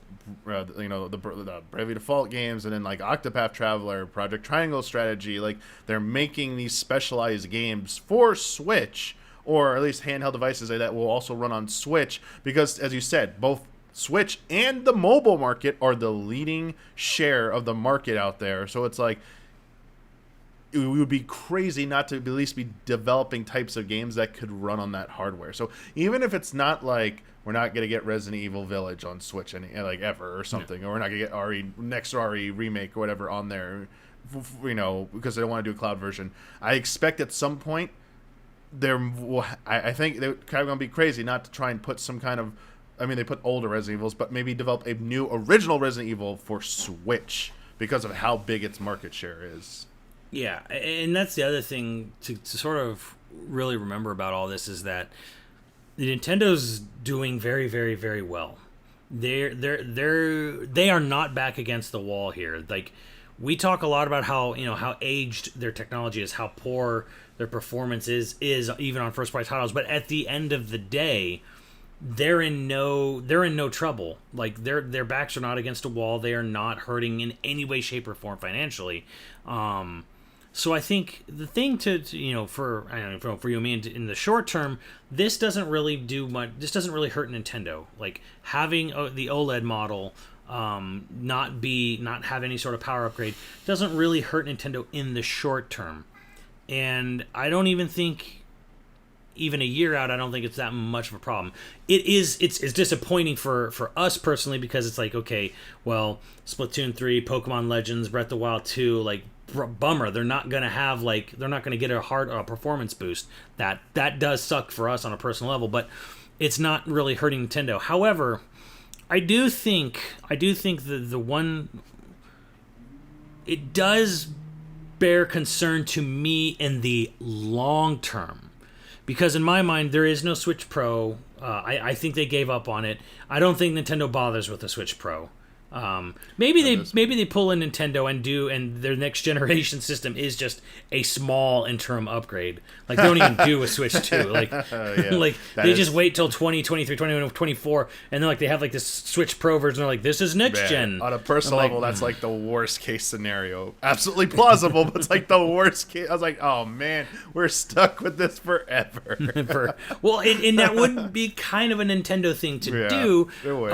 Bravely Default games, and then like Octopath Traveler, Project Triangle Strategy. Like, they're making these specialized games for Switch, or at least handheld devices that will also run on Switch, because, as you said, both Switch and the mobile market are the leading share of the market out there. So it's like, it would be crazy not to at least be developing types of games that could run on that hardware. So even if it's not like, we're not going to get Resident Evil Village on Switch ever or something, or we're not going to get next RE remake or whatever on there, because they don't want to do a cloud version. I expect at some point I think they're kind of going to be crazy not to try and put some kind of, they put older Resident Evils, but maybe develop a new original Resident Evil for Switch, because of how big its market share is. Yeah, and that's the other thing to sort of really remember about all this, is that Nintendo's doing very, very, very well. They are not back against the wall here. Like, we talk a lot about how how aged their technology is, how poor their performance is even on first party titles. But at the end of the day, they're in no trouble. Like, their backs are not against a wall. They are not hurting in any way, shape, or form financially. So I think the thing for you and me in the short term, this doesn't really do much. This doesn't really hurt Nintendo. Like, having the OLED model not have any sort of power upgrade doesn't really hurt Nintendo in the short term. And I don't even think even a year out, I don't think it's that much of a problem. It's disappointing for us personally, because it's like, okay, well, Splatoon 3, Pokemon Legends, Breath of the Wild 2, like, bummer, they're not going to get a performance boost. That does suck for us on a personal level, but it's not really hurting Nintendo. However, I do think the one, it does bear concern to me in the long term, because in my mind there is no Switch Pro. I think they gave up on it. I don't think Nintendo bothers with the Switch Pro. Maybe they pull in Nintendo and their next generation system is just a small interim upgrade. Like, they don't even do a Switch 2. Like, like they just wait till 2023, 2024, and then like they have like this Switch Pro version. They're like, this is next gen. On a personal level, that's like the worst case scenario. Absolutely plausible, but it's like the worst case. I was like, oh man, we're stuck with this forever. Well, and that would be kind of a Nintendo thing to do. It would.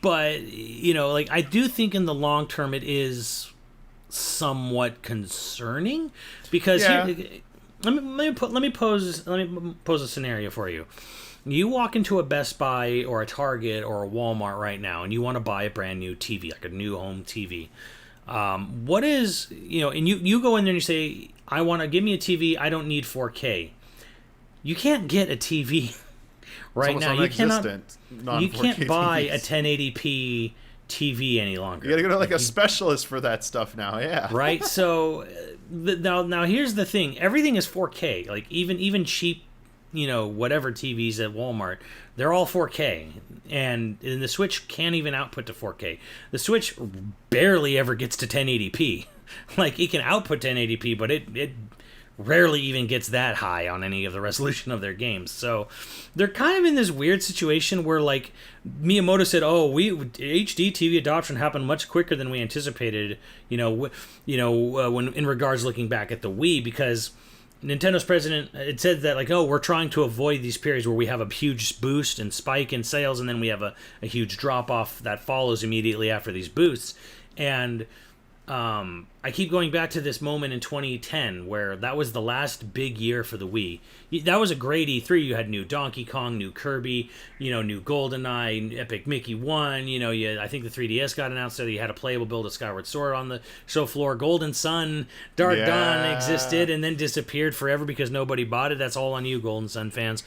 But like, I do think in the long term it is somewhat concerning, because let me pose a scenario for you. You walk into a Best Buy or a Target or a Walmart right now, and you want to buy a brand new TV, like a new home TV. What is, and you go in there and you say, I want to give me a TV. I don't need 4K. You can't get a TV right now. You can't buy a 1080p TV any longer. You gotta go to like a specialist for that stuff now. Yeah. Right. So now here's the thing. Everything is 4K. Like, even cheap, whatever TVs at Walmart, they're all 4K. And the Switch can't even output to 4K. The Switch barely ever gets to 1080p. Like, it can output 1080p, but it rarely even gets that high on any of the resolution of their games. So they're kind of in this weird situation where, like, Miyamoto said, HD TV adoption happened much quicker than we anticipated, when in regards looking back at the Wii, because Nintendo's president had said that, like, we're trying to avoid these periods where we have a huge boost and spike in sales, and then we have a huge drop off that follows immediately after these boosts. And I keep going back to this moment in 2010 where that was the last big year for the Wii. That was a great E3. You had new Donkey Kong, new Kirby, new GoldenEye, Epic Mickey 1. I think the 3DS got announced there. You had a playable build of Skyward Sword on the show floor. Golden Sun, Dark Dawn existed and then disappeared forever because nobody bought it. That's all on you, Golden Sun fans.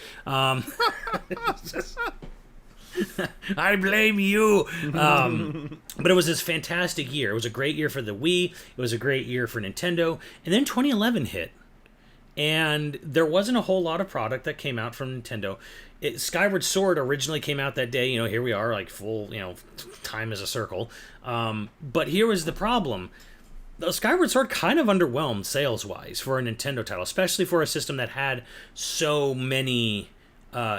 I blame you. But it was this fantastic year. It was a great year for the Wii. It was a great year for Nintendo. And then 2011 hit. And there wasn't a whole lot of product that came out from Nintendo. Skyward Sword originally came out that day. Here we are, like, full, time is a circle. But here was the problem. The Skyward Sword kind of underwhelmed sales-wise for a Nintendo title, especially for a system that had so many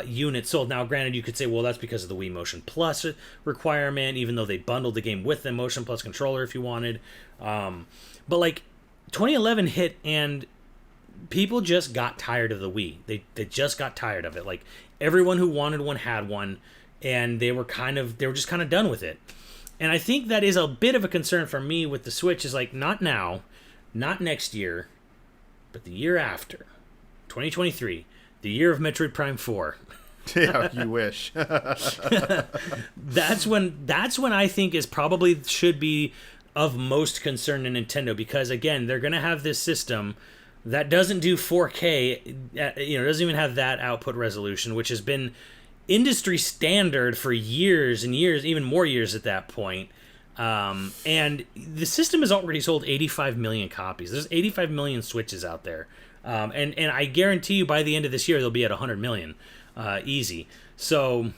units sold. Now, granted, you could say, well, that's because of the Wii Motion Plus requirement, even though they bundled the game with the Motion Plus controller if you wanted. But, like, 2011 hit, and people just got tired of the Wii. They just got tired of it. Like, everyone who wanted one had one, and they were just kind of done with it. And I think that is a bit of a concern for me with the Switch, is like, not now, not next year, but the year after, 2023. The year of Metroid Prime 4. Yeah, you wish. That's when I think is probably should be of most concern to Nintendo, because, again, they're going to have this system that doesn't do 4K, doesn't even have that output resolution, which has been industry standard for years and years, even more years at that point. And the system has already sold 85 million copies. There's 85 million Switches out there. And I guarantee you by the end of this year, they'll be at 100 million, easy. So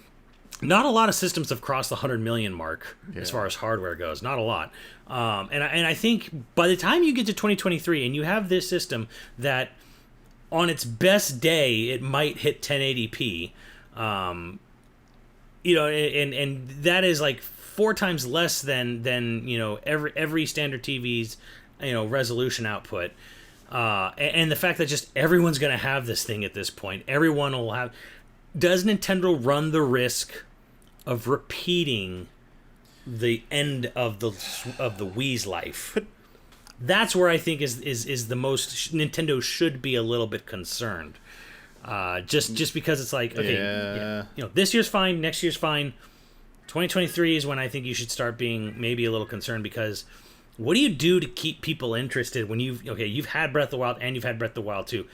not a lot of systems have crossed the 100 million mark as far as hardware goes. Not a lot. And I think by the time you get to 2023 and you have this system that on its best day, it might hit 1080p, and that is like 4 times less than every standard TV's, resolution output. And the fact that just everyone's going to have this thing at this point, everyone will have. Does Nintendo run the risk of repeating the end of the Wii's life? That's where I think is the most Nintendo should be a little bit concerned. Just because it's like, okay, this year's fine, next year's fine. 2023 is when I think you should start being maybe a little concerned, because what do you do to keep people interested when you've had Breath of the Wild and you've had Breath of the Wild 2.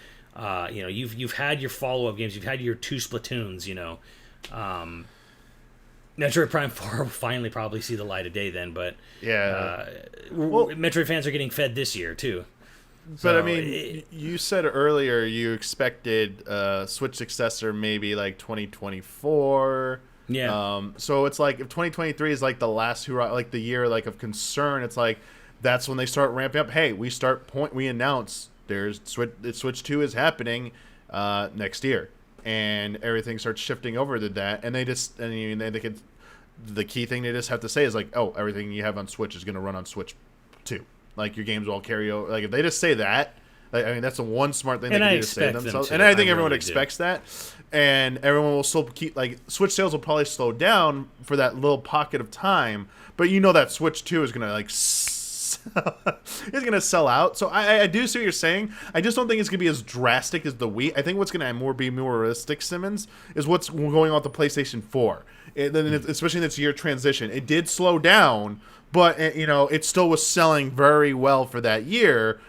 You've had your follow-up games, you've had your 2 Splatoons, Metroid Prime 4 will finally probably see the light of day then, but Metroid fans are getting fed this year too. But So, I mean, you said earlier you expected Switch successor maybe like 2024. Yeah. So it's like if 2023 is like the last hurrah, like the year like of concern, it's like that's when they start ramping up. Hey, we announce there's Switch 2 is happening next year, and everything starts shifting over to that. And the key thing they just have to say is like, oh, everything you have on Switch is going to run on Switch 2. Like your games will all carry over. Like if they just say that, that's the one smart thing they can do to save themselves. And I think everyone expects that. And everyone will still keep, like, Switch sales will probably slow down for that little pocket of time. But that Switch 2 is going to, like, it's going to sell out. So I do see what you're saying. I just don't think it's going to be as drastic as the Wii. I think what's going to be more realistic, Simmons, is what's going on with the PlayStation 4. Especially in its year transition. It did slow down, but, it still was selling very well for that year.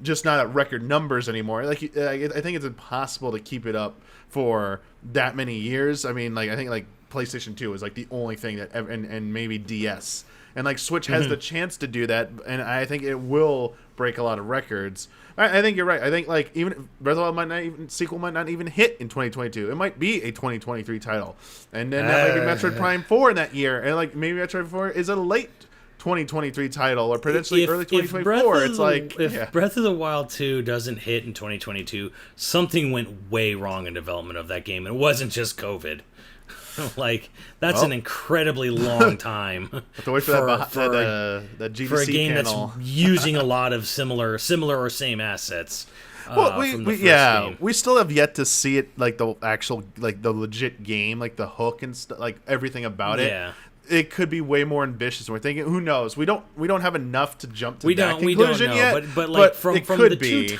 Just not at record numbers anymore. Like, I think it's impossible to keep it up for that many years. I mean, like, I think like PlayStation 2 is like the only thing that and maybe DS, and like Switch has the chance to do that, and I think it will break a lot of records. I think you're right. I think like even Breath of the Wild sequel might not even hit in 2022. It might be a 2023 title, and then that might be Metroid Prime 4 in that year, and like maybe Metroid 4 is a late 2023 title or potentially early 2024. If Breath of the Wild 2 doesn't hit in 2022, something went way wrong in development of that game. It wasn't just COVID. Like, that's an incredibly long time. Have to wait for that GDC for a game panel. That's using a lot of similar or same assets. Well, we still have yet to see it, like the actual, like the legit game, like the hook and stuff, like everything about it. Yeah. It could be way more ambitious than we're thinking. Who knows? We don't have enough to jump to that conclusion yet. But like from the two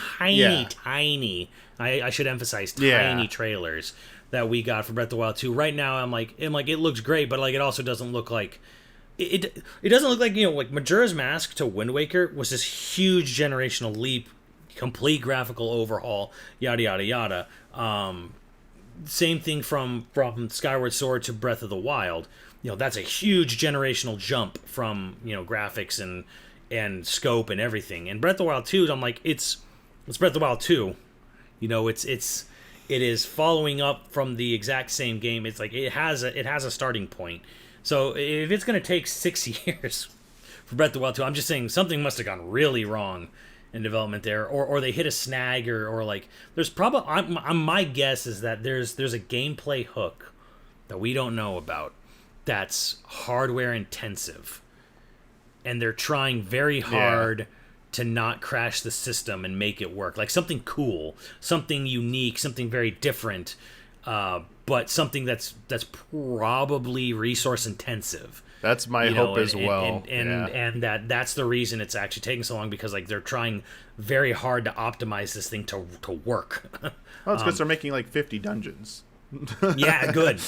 tiny, I should emphasize tiny trailers that we got for Breath of the Wild 2. Right now, I'm like, it looks great, but like it also doesn't look like it doesn't look like like Majora's Mask to Wind Waker was this huge generational leap, complete graphical overhaul, yada yada yada. Same thing from Skyward Sword to Breath of the Wild. That's a huge generational jump from graphics and scope and everything. And Breath of the Wild 2, I'm like, it's Breath of the Wild 2. It is following up from the exact same game. It's like it has a starting point. So if it's going to take 6 years for Breath of the Wild 2, I'm just saying something must have gone really wrong in development there, or they hit a snag, or like there's probably my guess is that there's a gameplay hook that we don't know about that's hardware intensive, and they're trying very hard to not crash the system and make it work. Like something cool, something unique, something very different, but something that's probably resource intensive. That's my hope as well. And that's the reason it's actually taking so long, because like they're trying very hard to optimize this thing to work. Well, it's because they're making like 50 dungeons. Yeah, good.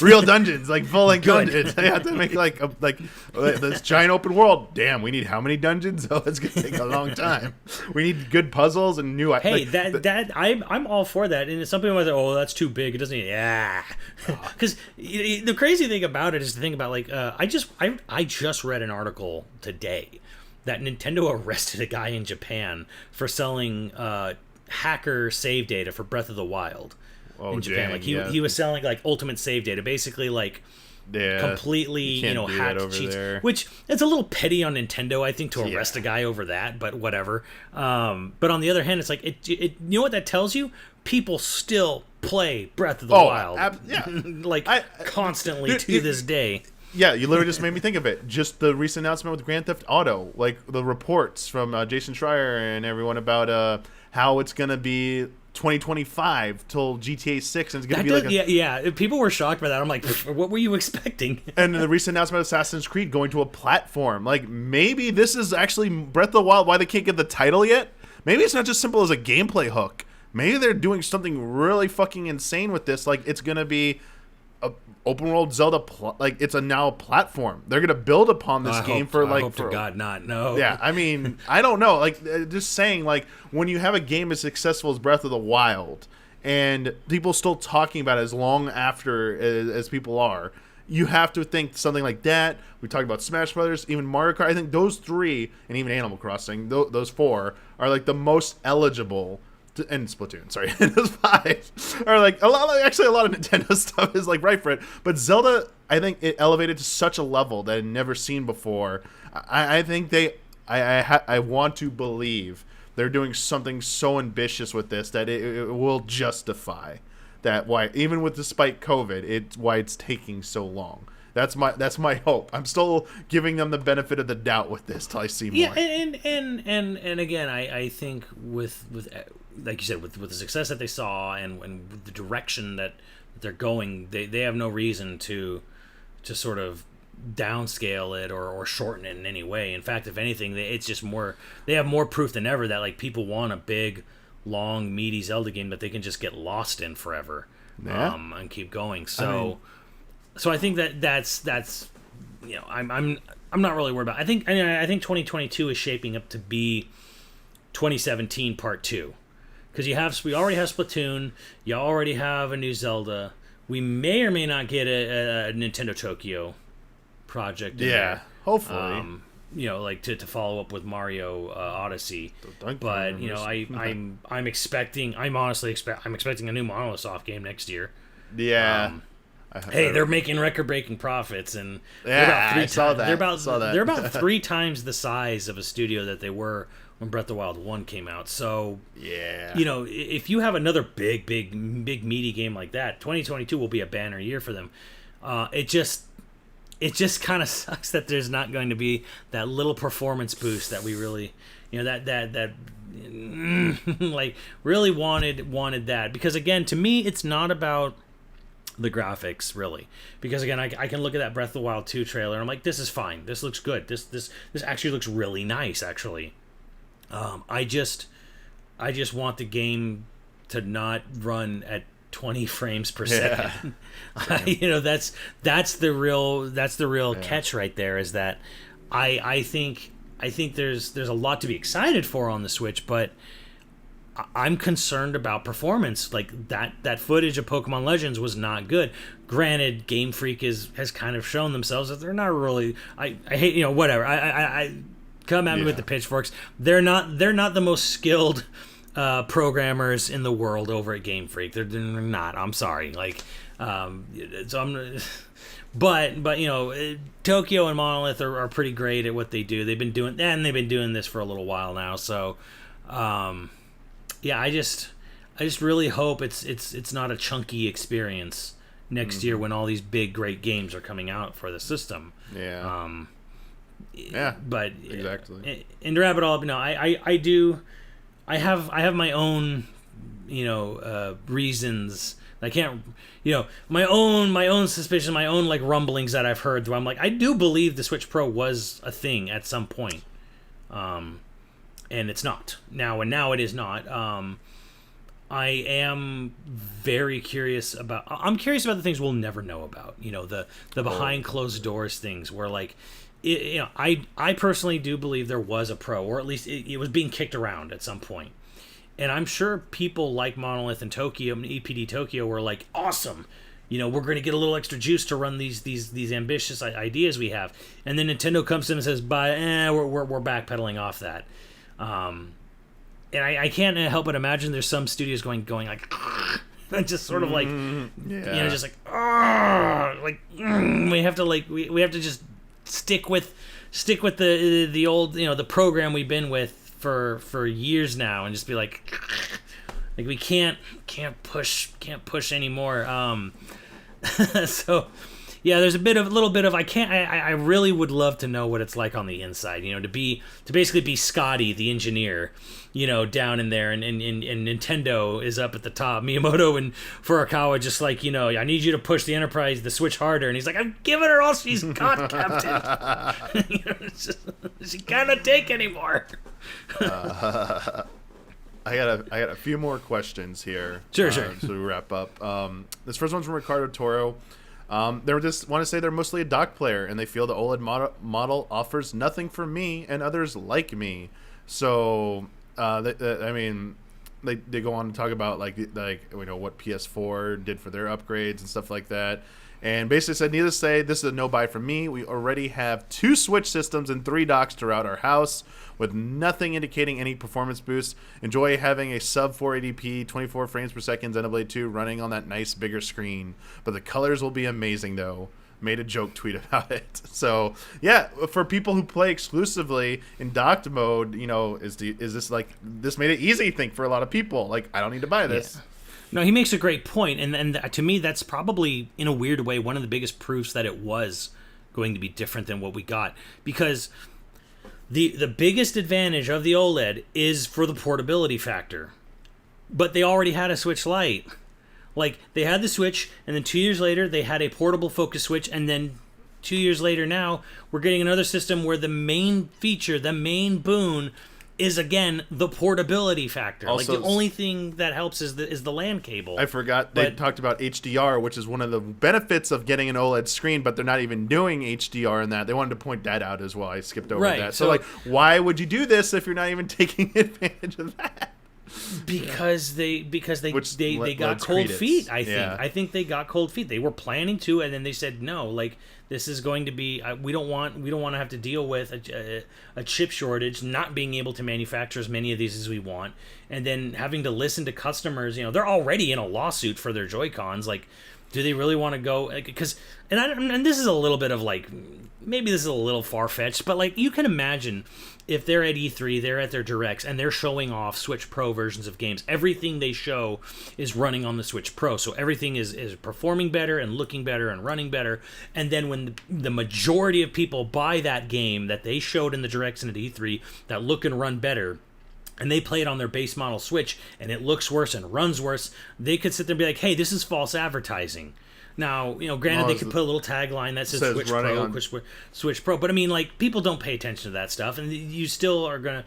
Real dungeons, like full-length dungeons. They have to make like this giant open world. Damn, we need how many dungeons? Oh, it's gonna take a long time. We need good puzzles and new. Hey, I'm all for that. And some people might say, "Oh, that's too big. It doesn't." Because the crazy thing about it is to think about like I just read an article today that Nintendo arrested a guy in Japan for selling hacker save data for Breath of the Wild. In Japan, like he was selling like ultimate save data, basically like completely hacked cheats, which it's a little petty on Nintendo, I think, to arrest a guy over that, but whatever. But on the other hand, it's like it you know what that tells you? People still play Breath of the Wild, constantly to this day. Yeah, you literally just made me think of it. Just the recent announcement with Grand Theft Auto, like the reports from Jason Schreier and everyone about how it's gonna be 2025 till GTA 6, and it's going to be like people were shocked by that. I'm like, what were you expecting? And the recent announcement of Assassin's Creed going to a platform, like maybe this is actually Breath of the Wild, why they can't get the title yet. Maybe it's not just simple as a gameplay hook. maybe they're doing something really fucking insane with this. Like, it's gonna be a open world Zelda, like it's a now platform. They're gonna build upon this game for like. I hope to God not. No. Yeah, I mean, I don't know. Like, just saying, like, when you have a game as successful as Breath of the Wild, and people still talking about it as long after as people are, you have to think something like that. We talked about Smash Brothers, even Mario Kart. I think those three, and even Animal Crossing, those four are like the most eligible. And Splatoon, sorry, and those five are like a lot. Actually, a lot of Nintendo stuff is like right for it. But Zelda, I think it elevated to such a level that I'd never seen before. I think I want to believe they're doing something so ambitious with this that it will justify that. Why, even with despite COVID, it's why it's taking so long. That's my hope. I'm still giving them the benefit of the doubt with this till I see more. Yeah, and again, I think with like you said, with the success that they saw and the direction that they're going, they have no reason to sort of downscale it or shorten it in any way. In fact, if anything, it's just more. They have more proof than ever that like people want a big, long, meaty Zelda game that they can just get lost in forever, and keep going. So, I think that's you know I'm not really worried about. I think 2022 is shaping up to be 2017 Part 2. Because we already have Splatoon, you already have a new Zelda. We may or may not get a Nintendo Tokyo project. Yeah, hopefully. Like to follow up with Mario Odyssey. But I'm expecting a new Monolith Soft game next year. Yeah. Hey, they're making record-breaking profits, and I saw that. They're about 3 times the size of a studio that they were when Breath of the Wild 1 came out. So, yeah, if you have another big meaty game like that, 2022 will be a banner year for them. It just kind of sucks that there's not going to be that little performance boost that we really, that like really wanted that. Because again, to me, it's not about the graphics really, because again, I can look at that Breath of the Wild 2 trailer and I'm like, this is fine, this looks good, this actually looks really nice actually. I just want the game to not run at 20 frames per second. That's the real catch right there, is that I think there's a lot to be excited for on the Switch, but I'm concerned about performance. Like that footage of Pokemon Legends was not good. Granted, Game Freak has kind of shown themselves that they're not really. I hate whatever. I come at me with the pitchforks. They're not the most skilled programmers in the world over at Game Freak. They're not. I'm sorry. Like, so I'm. But Tokyo and Monolith are pretty great at what they do. They've been doing this for a little while now. So, I just really hope it's not a chunky experience next year when all these big great games are coming out for the system. Yeah. But exactly. And to wrap it all up, I have my own reasons. I can't, my own suspicion, my own like rumblings that I've heard. Where I'm like, I do believe the Switch Pro was a thing at some point, and it's not now. And now it is not. I am very curious about. I'm curious about the things we'll never know about. The behind closed doors things where like. I personally do believe there was a Pro, or at least it was being kicked around at some point. And I'm sure people like Monolith and Tokyo and EPD Tokyo were like, awesome, we're going to get a little extra juice to run these ambitious ideas we have. And then Nintendo comes in and says, we're backpedaling off that. And I can't help but imagine there's some studios going like, just sort of like, just like, we have to we have to just stick with the old the program we've been with for years now, and just be like we can't push anymore. So there's a little bit of I really would love to know what it's like on the inside, to basically be Scotty the engineer, down in there, and Nintendo is up at the top, Miyamoto and Furukawa just like, I need you to push the Switch harder, and he's like, I'm giving her all she's got, Captain. She cannot take anymore. I got a few more questions here. Sure. So we wrap up. This first one's from Ricardo Toro. They just want to say they're mostly a dock player, and they feel the OLED model offers nothing for me and others like me. So, I mean, they go on to talk about like what PS4 did for their upgrades and stuff like that. And basically said, needless to say, this is a no-buy from me. We already have 2 Switch systems and 3 docks throughout our house with nothing indicating any performance boost. Enjoy having a sub 480p, 24 frames per second Xenoblade 2 running on that nice bigger screen. But the colors will be amazing, though. Made a joke tweet about it. So, yeah, for people who play exclusively in docked mode, is this like, this made it easy, I think, for a lot of people. Like, I don't need to buy this. Yeah. No, he makes a great point, and to me, that's probably, in a weird way, one of the biggest proofs that it was going to be different than what we got. Because the biggest advantage of the OLED is for the portability factor. But they already had a Switch Lite. Like, they had the Switch, and then 2 years later, they had a portable focus switch, and then 2 years later now, we're getting another system where the main feature, the main boon, is again the portability factor. Also, like, the only thing that helps is the LAN cable. I forgot they talked about HDR, which is one of the benefits of getting an OLED screen, but they're not even doing HDR in that. They wanted to point that out as well. I skipped over that. So like, why would you do this if you're not even taking advantage of that? Because they got cold feet. I think they got cold feet. They were planning to, and then they said no. Like, this is going to be. We don't want to have to deal with a chip shortage, not being able to manufacture as many of these as we want, and then having to listen to customers. They're already in a lawsuit for their Joy-Cons. Like, do they really want to go? Because and this is a little bit of like, maybe this is a little far-fetched, but like, you can imagine if they're at E3, they're at their directs, and they're showing off Switch Pro versions of games. Everything they show is running on the Switch Pro, so everything is performing better and looking better and running better. And then when the majority of people buy that game that they showed in the directs and at E3 that look and run better, and they play it on their base model Switch, and it looks worse and runs worse, they could sit there and be like, hey, this is false advertising. Now, granted, they could put a little tagline that says Switch Pro, Switch Pro, but I mean, like, people don't pay attention to that stuff, and you still are gonna.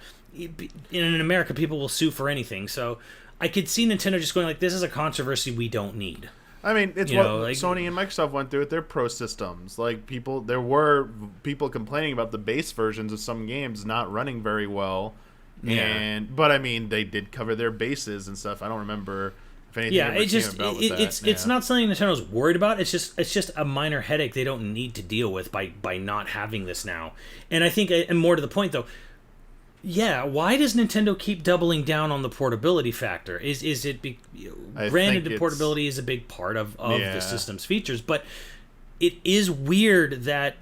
In America, people will sue for anything. So, I could see Nintendo just going like, "This is a controversy we don't need." I mean, it's what Sony and Microsoft went through with their Pro systems. Like, there were people complaining about the base versions of some games not running very well, but I mean, they did cover their bases and stuff. I don't remember. It's not something Nintendo's worried about. It's just a minor headache they don't need to deal with by not having this now. And I think, and more to the point though, why does Nintendo keep doubling down on the portability factor? Is it granted the portability is a big part of the system's features, but it is weird that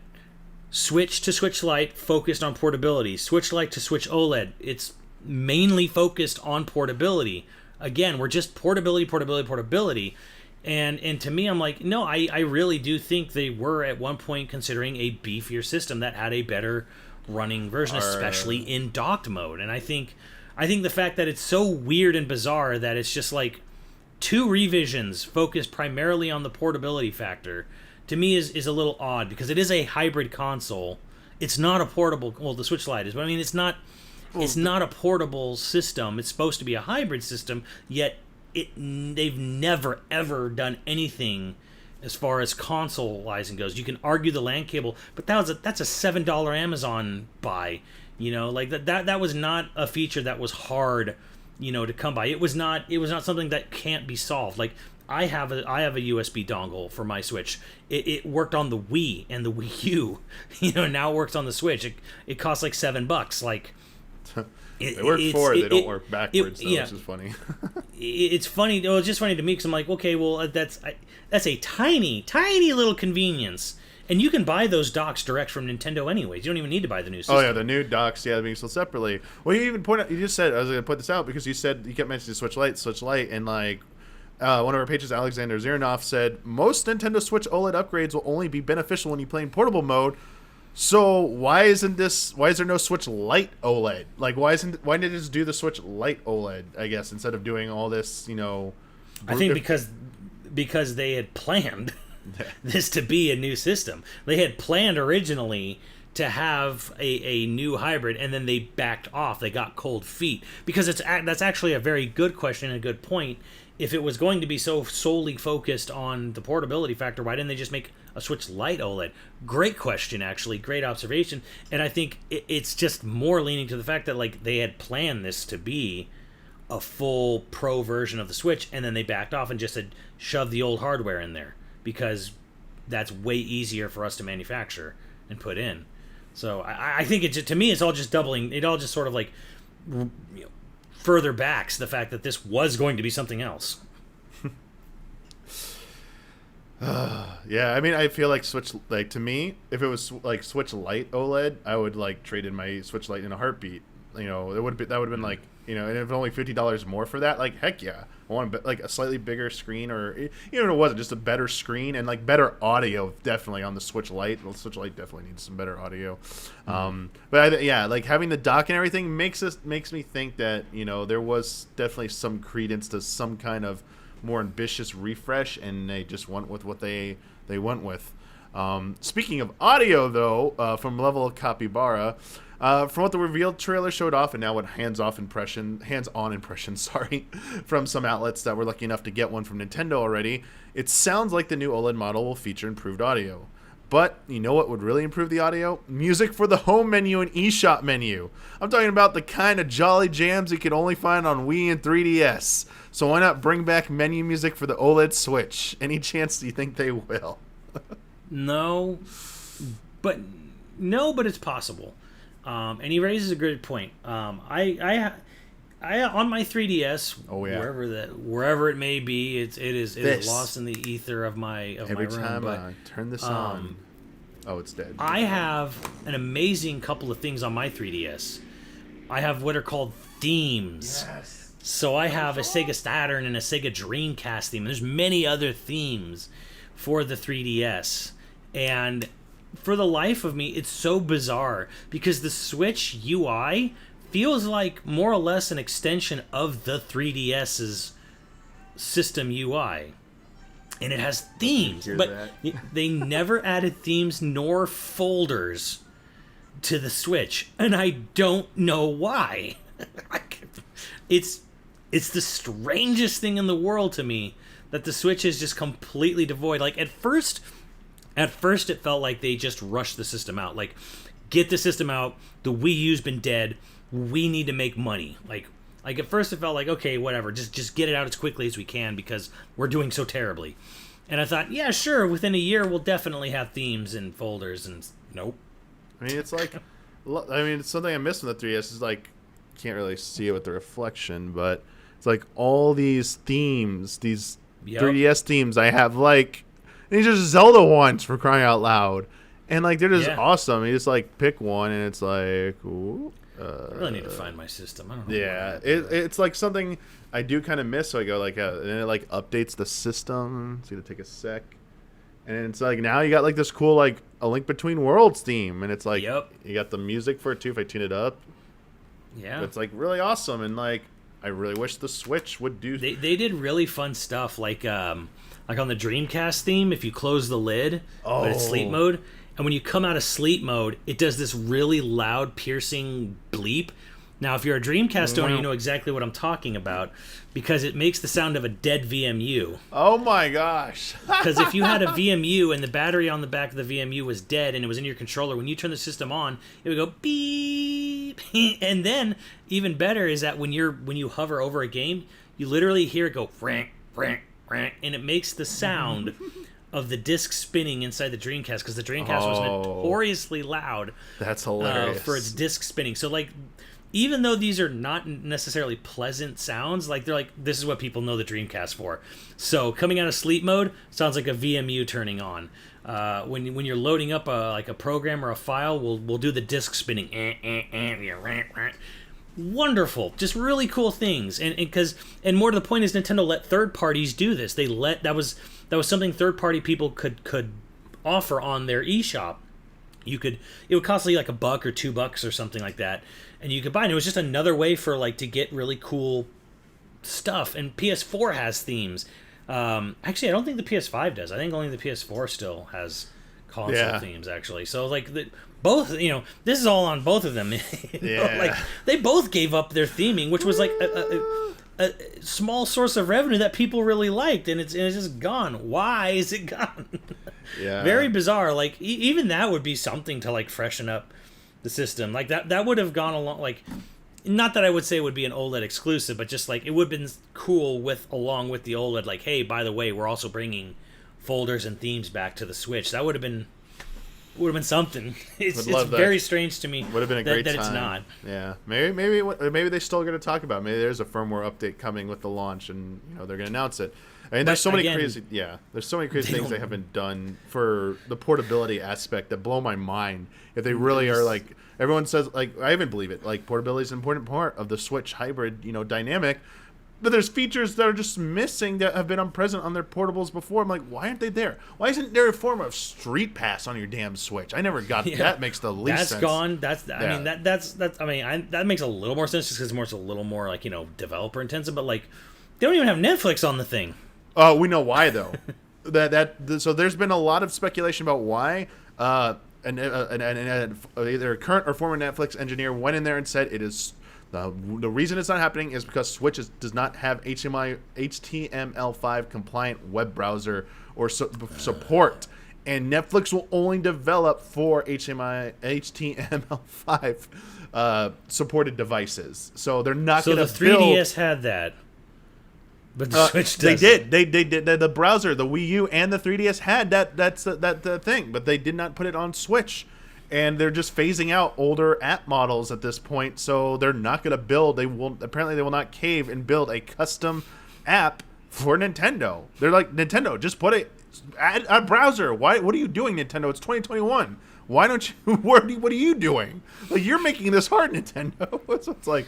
Switch to Switch Lite focused on portability, Switch Lite to Switch OLED, it's mainly focused on portability. Again, we're just portability. And to me, I'm like, no, I really do think they were at one point considering a beefier system that had a better running version, especially in docked mode. And I think the fact that it's so weird and bizarre that it's just like 2 revisions focused primarily on the portability factor, to me is a little odd, because it is a hybrid console. It's not a portable. Well, the Switch Lite is, but I mean, it's not a portable system. It's supposed to be a hybrid system, yet they've never, ever done anything as far as console-wise goes. You can argue the LAN cable, but that's a $7 Amazon buy. Like that was not a feature that was hard, to come by. It was not something that can't be solved. Like, I have a USB dongle for my Switch. It worked on the Wii and the Wii U. Now it works on the Switch. It costs like $7. Like, they work forward, they don't work backwards, which is funny. It's funny. It's just funny to me because I'm like, okay, well, that's a tiny, tiny little convenience. And you can buy those docks direct from Nintendo anyways. You don't even need to buy the new system. Oh, yeah, the new docks, being sold separately. Well, you even you just said, I was going to put this out because you kept mentioning Switch Lite, and like, one of our patrons, Alexander Zirnoff, said, most Nintendo Switch OLED upgrades will only be beneficial when you play in portable mode. So why is there no Switch Lite OLED? Like, why didn't they just do the Switch Lite OLED, I guess, instead of doing all this, I think because they had planned this to be a new system. They had planned originally to have a new hybrid, and then they backed off. They got cold feet because that's actually a very good question and a good point. If it was going to be so solely focused on the portability factor, why didn't they just make a Switch Lite OLED? Great question, actually. Great observation. And I think it's just more leaning to the fact that like they had planned this to be a full pro version of the Switch, and then they backed off and just said shove the old hardware in there because that's way easier for us to manufacture and put in. So I think to me it's all just doubling. It all just sort of like further backs the fact that this was going to be something else. Yeah, I mean, I feel like Switch, like, to me, if it was like Switch Lite OLED, I would like trade in my Switch Lite in a heartbeat. You know, that would have been like, you know, and if only $50 more for that, like, heck yeah, I want like a slightly bigger screen, or you know, it wasn't just a better screen and like better audio, definitely on the Switch Lite. The Switch Lite definitely needs some better audio. But yeah, like having the dock and everything makes me think that, you know, there was definitely some credence to some kind of more ambitious refresh, and they just went with what they went with. Speaking of audio, though, from Level of Capybara, from what the reveal trailer showed off, and now what hands-on impression, sorry, from some outlets that were lucky enough to get one from Nintendo already, it sounds like the new OLED model will feature improved audio. But you know what would really improve the audio? Music for the home menu and eShop menu. I'm talking about the kind of jolly jams you could only find on Wii and 3DS. So why not bring back menu music for the OLED Switch? Any chance do you think they will? No, but it's possible. And he raises a good point. I on my 3DS, oh, yeah, wherever it may be, it is lost in the ether of my room. Every time I turn this on, oh, it's dead. I have an amazing couple of things on my 3DS. I have what are called themes. Yes. So I have a Sega Saturn and a Sega Dreamcast theme. There's many other themes for the 3DS. And for the life of me, it's so bizarre because the Switch UI feels like more or less an extension of the 3DS's system UI. And it has themes, but they never added themes nor folders to the Switch, and I don't know why. It's the strangest thing in the world to me that the Switch is just completely devoid. Like at first it felt like they just rushed the system out. Like, get the system out. The Wii U's been dead. We need to make money. Like at first it felt like, okay, whatever, just get it out as quickly as we can because we're doing so terribly. And I thought, yeah, sure, within a year we'll definitely have themes and folders, and nope. I mean, it's like, it's something I miss from the 3DS is like, can't really see it with the reflection, but it's like all these themes, these 3DS themes I have, like, these are Zelda ones, for crying out loud. And like they're just awesome. You just like pick one and it's like, ooh. I really need to find my system. I don't know. Yeah, it's like something I do kind of miss. So I go like, and then it like updates the system. It's gonna take a sec, and it's like now you got like this cool like A Link Between Worlds theme, and it's like you got the music for it too if I tune it up. Yeah, it's like really awesome, and like I really wish the Switch would do. They did really fun stuff like on the Dreamcast theme. If you close the lid, but it's sleep mode. And when you come out of sleep mode, it does this really loud, piercing bleep. Now, if you're a Dreamcast owner, you know exactly what I'm talking about because it makes the sound of a dead VMU. Oh my gosh. Because if you had a VMU and the battery on the back of the VMU was dead and it was in your controller, when you turn the system on, it would go beep. And then, even better is that when you hover over a game, you literally hear it go frank, frank, frank, and it makes the sound of the disc spinning inside the Dreamcast, because the Dreamcast was notoriously loud. That's hilarious. For its disc spinning. So, like, even though these are not necessarily pleasant sounds, like, they're like, this is what people know the Dreamcast for. So, coming out of sleep mode sounds like a VMU turning on. When you're loading up a program or a file, we'll do the disc spinning. Wonderful, just really cool things, and more to the point is Nintendo let third parties do this. That was something third party people could offer on their eShop. It would cost you like $1 or $2 or something like that, and you could buy it. And it was just another way for like to get really cool stuff. And PS4 has themes. Actually, I don't think the PS5 does. I think only the PS4 still has console themes, actually. So like both, this is all on both of them. Like they both gave up their theming, which was like a small source of revenue that people really liked, and it's just gone. Why is it gone? Very bizarre. Like even that would be something to like freshen up the system. Like that would have gone along. Like, not that I would say it would be an OLED exclusive, but just like it would have been cool along with the OLED. Like, hey, by the way, we're also bringing folders and themes back to the Switch. That would have been something. It's very strange to me. Would have been a great that time. It's not. Yeah, maybe they still going to talk about it. Maybe there's a firmware update coming with the launch, and they're going to announce it. I mean, there's so many crazy things they haven't done for the portability aspect that blow my mind. If they really are like everyone says, like I even believe it. Like portability is an important part of the Switch hybrid, dynamic. But there's features that are just missing that have been present on their portables before. I'm like, why aren't they there? Why isn't there a form of Street Pass on your damn Switch? I never got that. Makes the least sense. That's gone. That makes a little more sense just because it's a little more like developer intensive. But like, they don't even have Netflix on the thing. Oh, we know why though. So there's been a lot of speculation about why. And either a current or former Netflix engineer went in there and said it is. The reason it's not happening is because Switch does not have HTML5 compliant web browser or support, and Netflix will only develop for HTML5 supported devices. So they're not going to build. So the 3DS had that, but the Switch doesn't. They did. The browser, the Wii U, and the 3DS had that. That's the thing, but they did not put it on Switch. And they're just phasing out older app models at this point, so they're not going to build. They will not cave and build a custom app for Nintendo. They're like, Nintendo, just add a browser. Why? What are you doing, Nintendo? It's 2021. Why don't you? What are you doing? Like, you're making this hard, Nintendo. It's like,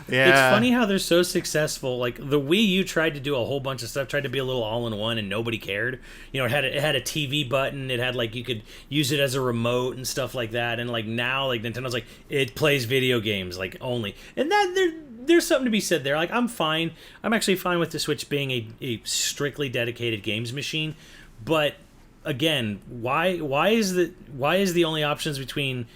yeah. It's funny how they're so successful. Like the Wii U tried to do a whole bunch of stuff, tried to be a little all-in-one, and nobody cared. It had a TV button. It had like you could use it as a remote and stuff like that. And like now, like Nintendo's like it plays video games like only, and that there's something to be said there. Like I'm fine. I'm actually fine with the Switch being a strictly dedicated games machine, but again, why is the only options between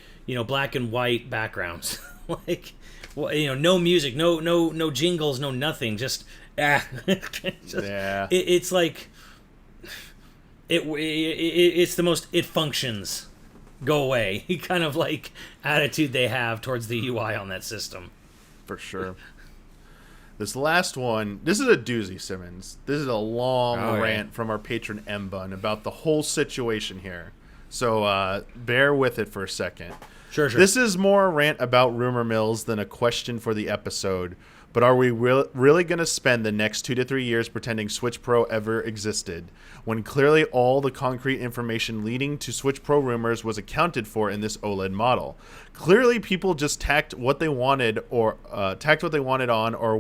black and white backgrounds? Like, no music, no jingles, no nothing, just it's like it's the most it functions go away kind of like attitude they have towards the UI on that system. For sure. This last one, this is a doozy, Simmons. This is a long rant from our patron M-Bun about the whole situation here. So bear with it for a second. Sure. This is more a rant about rumor mills than a question for the episode. But are we really going to spend the next 2 to 3 years pretending Switch Pro ever existed, when clearly all the concrete information leading to Switch Pro rumors was accounted for in this OLED model? Clearly, people just tacked what they wanted on, or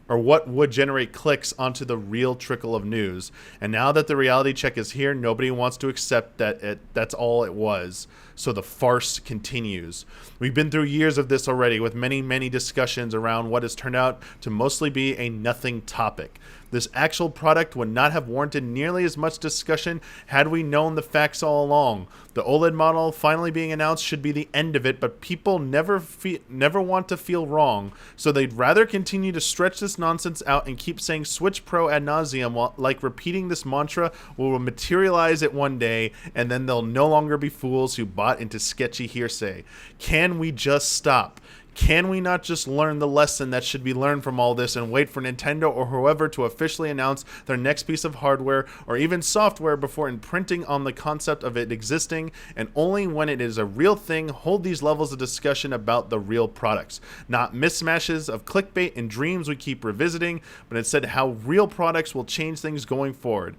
what would generate clicks onto the real trickle of news. And now that the reality check is here, nobody wants to accept that that's all it was. So the farce continues. We've been through years of this already, with many, many discussions around what has turned out to mostly be a nothing topic. This actual product would not have warranted nearly as much discussion had we known the facts all along. The OLED model finally being announced should be the end of it, but people never want to feel wrong, so they'd rather continue to stretch this nonsense out and keep saying Switch Pro ad nauseum, like repeating this mantra will materialize it one day, and then they'll no longer be fools who bought into sketchy hearsay. Can we just stop? Can we not just learn the lesson that should be learned from all this and wait for Nintendo or whoever to officially announce their next piece of hardware or even software before imprinting on the concept of it existing, and only when it is a real thing hold these levels of discussion about the real products? Not mismatches of clickbait and dreams we keep revisiting, but instead how real products will change things going forward.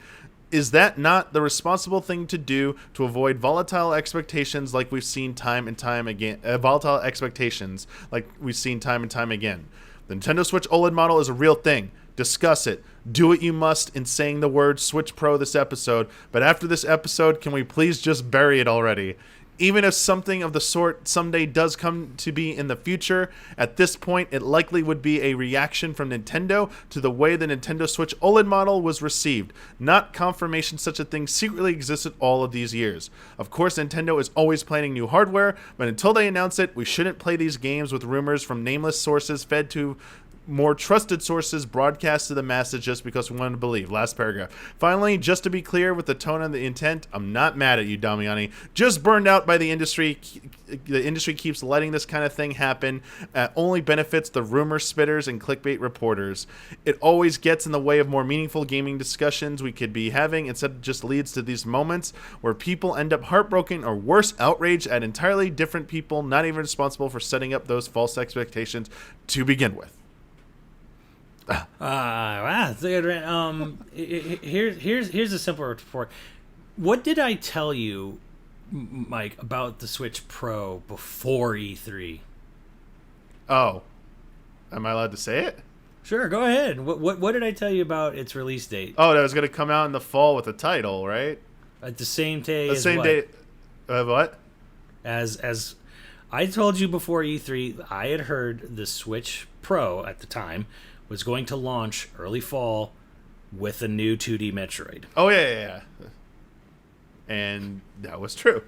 Is that not the responsible thing to do to avoid volatile expectations like we've seen time and time again? The Nintendo Switch OLED model is a real thing. Discuss it. Do what you must in saying the word Switch Pro this episode. But after this episode, can we please just bury it already? Even if something of the sort someday does come to be in the future, at this point it likely would be a reaction from Nintendo to the way the Nintendo Switch OLED model was received, not confirmation such a thing secretly existed all of these years. Of course, Nintendo is always planning new hardware, but until they announce it, we shouldn't play these games with rumors from nameless sources fed to more trusted sources broadcast to the masses just because we want to believe. Last paragraph. Finally, just to be clear with the tone and the intent, I'm not mad at you, Damiani. Just burned out by the industry. The industry keeps letting this kind of thing happen. Only benefits the rumor spitters and clickbait reporters. It always gets in the way of more meaningful gaming discussions we could be having. Instead, just leads to these moments where people end up heartbroken or worse, outraged at entirely different people, not even responsible for setting up those false expectations to begin with. Wow. Here's a simple report. What did I tell you, Mike, about the Switch Pro before E3? Oh, am I allowed to say it? Sure, go ahead. What did I tell you about its release date? Oh, that was going to come out in the fall with a title, right? At the same day. The same day. What? As I told you before E3, I had heard the Switch Pro at the time was going to launch early fall with a new 2D Metroid. Oh, yeah. And that was true.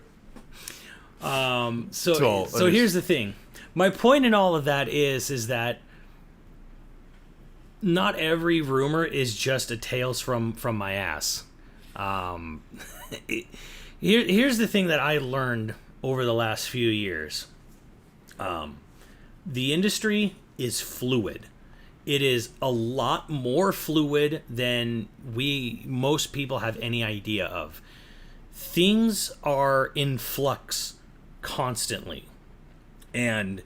So here's the thing. My point in all of that is that not every rumor is just a tales from my ass. Here's the thing that I learned over the last few years. The industry is fluid. It is a lot more fluid than most people have any idea of. Things are in flux constantly. And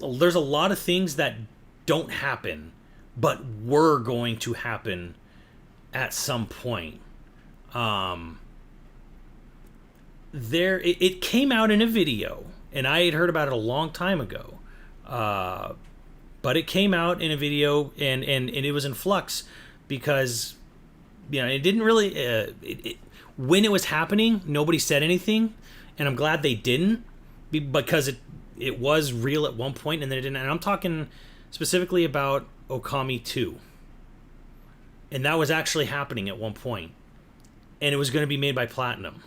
there's a lot of things that don't happen, but were going to happen at some point. It came out in a video, and I had heard about it a long time ago. But it came out in a video, and it was in flux because, it didn't really... when it was happening, nobody said anything, and I'm glad they didn't, because it was real at one point, and then it didn't. And I'm talking specifically about Okami 2. And that was actually happening at one point. And it was going to be made by Platinum.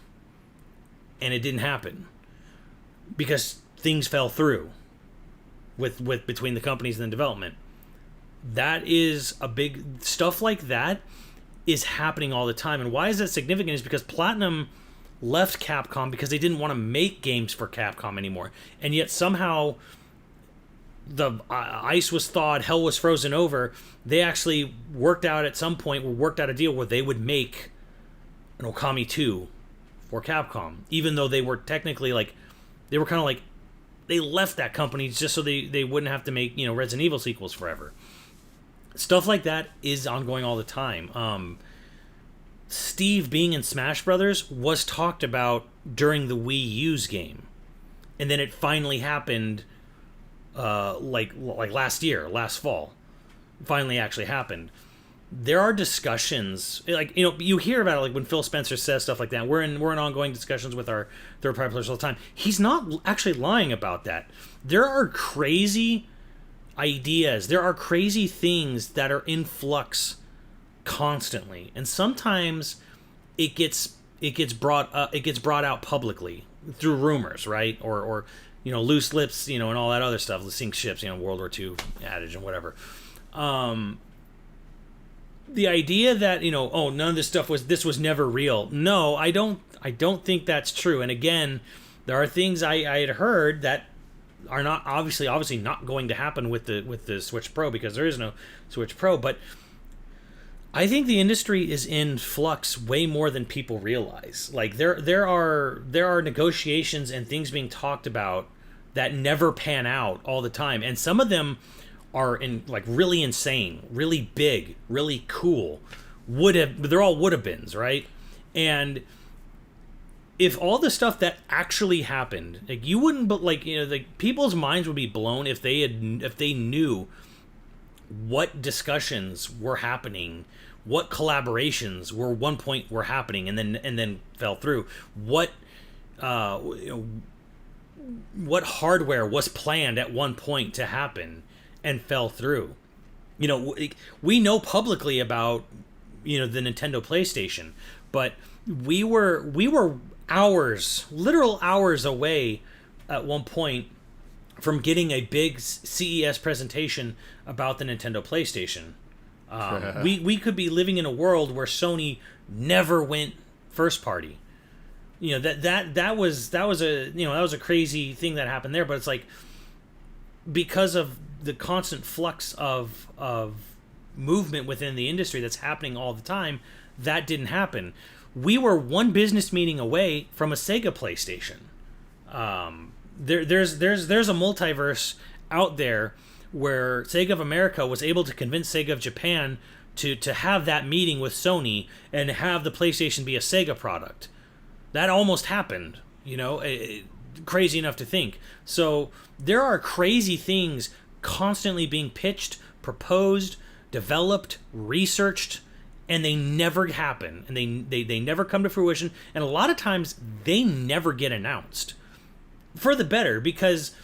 And it didn't happen. Because things fell through. With between the companies and the development. That is a big... Stuff like that is happening all the time. And why is that significant is because Platinum left Capcom because they didn't want to make games for Capcom anymore. And yet somehow the ice was thawed, hell was frozen over. They actually worked out a deal where they would make an Okami 2 for Capcom. Even though they were technically they were kind of they left that company just so they wouldn't have to make, Resident Evil sequels forever. Stuff like that is ongoing all the time. Steve being in Smash Brothers was talked about during the Wii U's game. And then it finally happened last fall. Finally actually happened. There are discussions, you hear about it when Phil Spencer says stuff like that. We're in ongoing discussions with our third-party players all the time. He's not actually lying about that. There are crazy ideas. There are crazy things that are in flux constantly, and sometimes it gets brought out publicly through rumors, right? Or loose lips, and all that other stuff. Sink ships, World War II adage and whatever. The idea that none of this stuff was never real. No, I don't think that's true. And again, there are things I had heard that are not obviously not going to happen with the Switch Pro because there is no Switch Pro. But I think the industry is in flux way more than people realize. There are negotiations and things being talked about that never pan out all the time, and some of them are really insane, really big, really cool. They're all would-have-beens, right? And if all the stuff that actually happened, you wouldn't, but people's minds would be blown if they knew what discussions were happening, what collaborations were happening and then fell through, what what hardware was planned at one point to happen and fell through. We know publicly about the Nintendo PlayStation, but we were hours, literal hours away at one point from getting a big CES presentation about the Nintendo PlayStation. We could be living in a world where Sony never went first party. That was a crazy thing that happened there, but it's like, because of the constant flux of movement within the industry that's happening all the time, that didn't happen. We were one business meeting away from a Sega PlayStation. There's a multiverse out there where Sega of America was able to convince Sega of Japan to have that meeting with Sony and have the PlayStation be a Sega product. That almost happened, crazy enough to think. So there are crazy things constantly being pitched, proposed, developed, researched, and they never happen, and they never come to fruition, and a lot of times they never get announced. For the better, because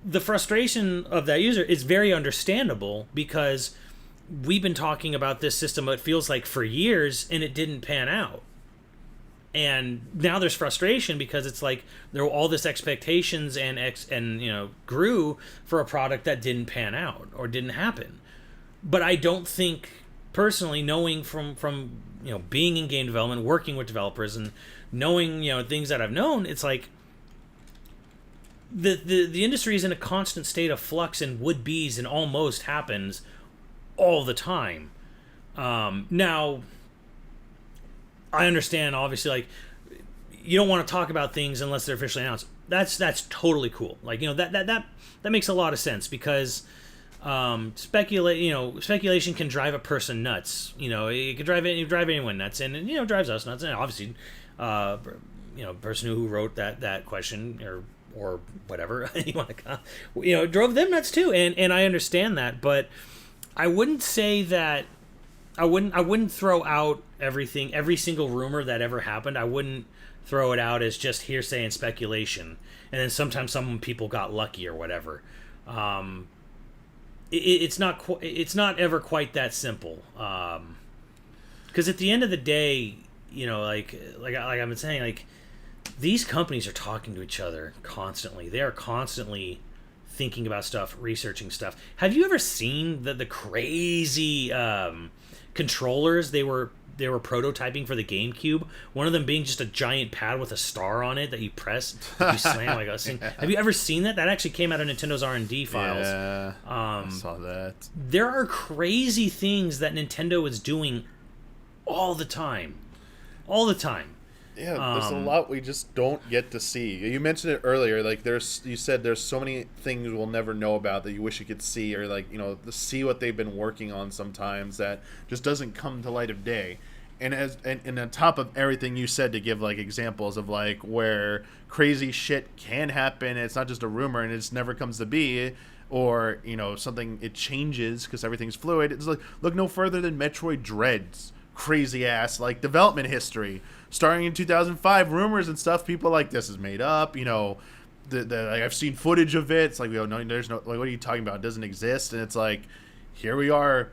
the frustration of that user is very understandable, because we've been talking about this system, it feels like, for years, and it didn't pan out. And now there's frustration because it's like there were all this expectations and grew for a product that didn't pan out or didn't happen. But I don't think, personally, knowing from being in game development, working with developers, and knowing things that I've known, it's like the industry is in a constant state of flux, and would-be's and almost happens all the time. Now, I understand, obviously, like, you don't want to talk about things unless they're officially announced. That's totally cool. Like, that makes a lot of sense, because speculation can drive a person nuts. It could drive anyone nuts, and it drives us nuts. And obviously, person who wrote that question or whatever you want to call, drove them nuts too. And I understand that, but I wouldn't say that. I wouldn't throw out every single rumor that ever happened. I wouldn't throw it out as just hearsay and speculation. And then sometimes some people got lucky or whatever. It's not ever quite that simple. Because at the end of the day, like I've been saying, like, these companies are talking to each other constantly. They are constantly thinking about stuff, researching stuff. Have you ever seen the crazy controllers they were prototyping for the GameCube? One of them being just a giant pad with a star on it that you press, you slam like a thing. Have you ever seen that? That actually came out of Nintendo's R&D files. Yeah, I saw that. There are crazy things that Nintendo is doing all the time. Yeah, there's a lot we just don't get to see. You mentioned it earlier, like you said there's so many things we'll never know about that you wish you could see, or like, see what they've been working on sometimes that just doesn't come to light of day. And on top of everything you said, to give like examples of like where crazy shit can happen, it's not just a rumor and it just never comes to be, or something, it changes because everything's fluid. It's like, look no further than Metroid Dread's crazy ass like development history. Starting in 2005, rumors and stuff, people like, this is made up, like, I've seen footage of it. It's like, no, there's no, like, what are you talking about? It doesn't exist. And it's like, here we are,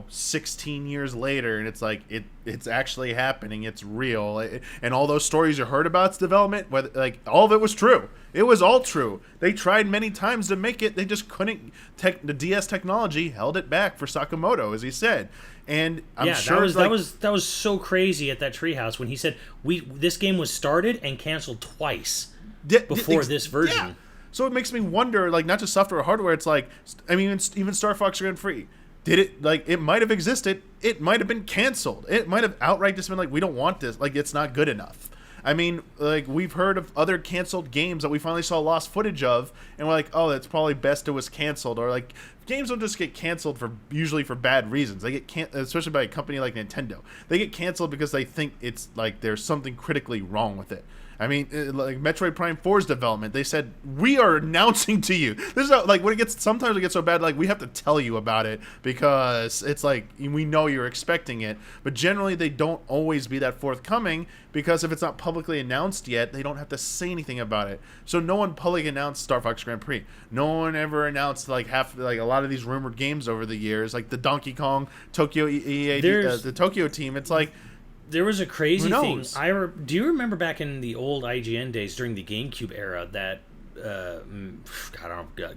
16 years later, and it's like, it's actually happening. It's real. And all those stories you heard about its development, like, all of it was true. It was all true. They tried many times to make it. They just couldn't. The DS technology held it back for Sakamoto, as he said. And I'm sure that was so crazy at that treehouse when he said this game was started and canceled twice before this version. Yeah. So it makes me wonder, like, not just software or hardware. It's like, I mean, even Star Fox Grand Prix, did it, like, it might have existed. It might have been canceled. It might have outright just been like, we don't want this. Like, it's not good enough. I mean, like, we've heard of other canceled games that we finally saw lost footage of, and we're like, oh, that's probably best it was canceled. Or, like, games don't just get canceled usually for bad reasons. They get especially by a company like Nintendo. They get canceled because they think it's like there's something critically wrong with it. I mean, like Metroid Prime 4's development, they said, we are announcing to you. This is how, like, when sometimes it gets so bad, like, we have to tell you about it because it's like, we know you're expecting it. But generally, they don't always be that forthcoming because if it's not publicly announced yet, they don't have to say anything about it. So no one publicly announced Star Fox Grand Prix. No one ever announced, like, a lot of these rumored games over the years, like the Donkey Kong, Tokyo the Tokyo team. It's like, there was a crazy thing. Do you remember back in the old IGN days during the GameCube era that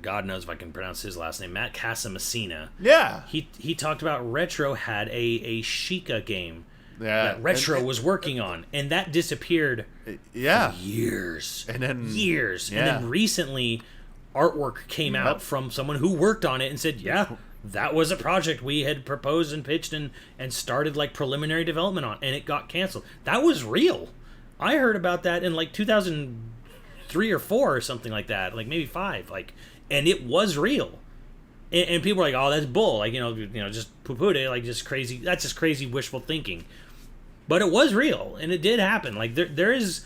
God knows if I can pronounce his last name, Matt Casamassina. Yeah. He talked about Retro had a Sheikah game that Retro was working on, and that disappeared for years. And then recently artwork came out from someone who worked on it and said, that was a project we had proposed and pitched and started like preliminary development on, and it got canceled. That was real. I heard about that in like 2003 or 4 or something like that, like maybe 5, like, and it was real. And people were like, "Oh, that's bull!" Like, just poo-pooed it, like just crazy. That's just crazy wishful thinking. But it was real, and it did happen. Like there is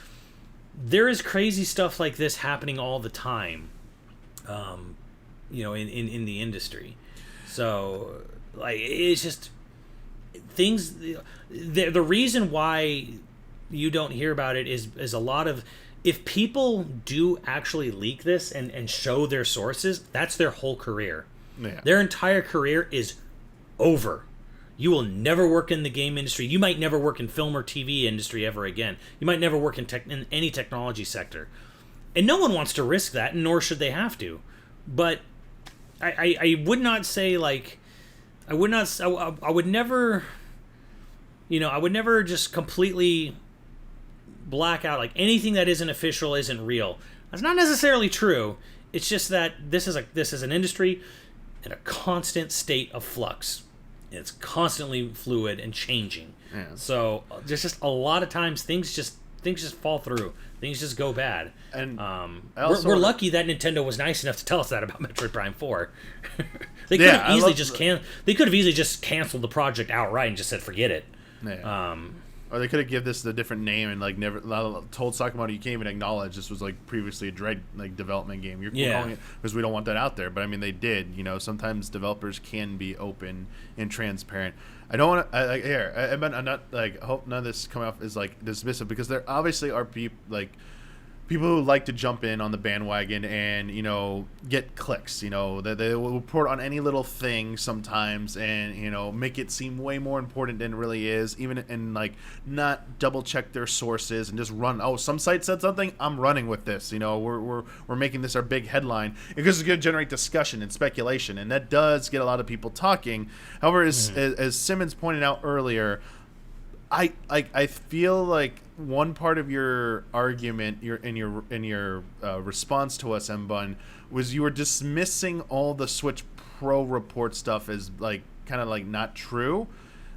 crazy stuff like this happening all the time, in the industry. So, like, it's just things. The reason why you don't hear about it is a lot of, if people do actually leak this and show their sources, that's their whole career. Yeah. Their entire career is over. You will never work in the game industry. You might never work in film or TV industry ever again. You might never work in any technology sector. And no one wants to risk that, nor should they have to. But I would not say, like, I would never just completely black out, like, anything that isn't official isn't real. That's not necessarily true. It's just that this is an industry in a constant state of flux. It's constantly fluid and changing. Yeah. So there's just a lot of times things just fall through. Things just go bad. And we're lucky that Nintendo was nice enough to tell us that about Metroid Prime 4. They could have easily just canceled the project outright and just said forget it. Yeah. Or they could have given this a different name and like never told Sakamoto you can't even acknowledge this was like previously a Dread like development game. You're calling it because we don't want that out there. But I mean they did. Sometimes developers can be open and transparent. I don't want to. I'm not like. I hope none of this come off as like dismissive because there obviously are people who like to jump in on the bandwagon and get clicks. They will report on any little thing sometimes and make it seem way more important than it really is. Even and like not double check their sources and just run. Oh, some site said something. I'm running with this. We're making this our big headline because it's going to generate discussion and speculation, and that does get a lot of people talking. However, as Simmons pointed out earlier, I feel like one part of your argument, in your response to us, M-Bun, was you were dismissing all the Switch Pro report stuff as like kind of like not true,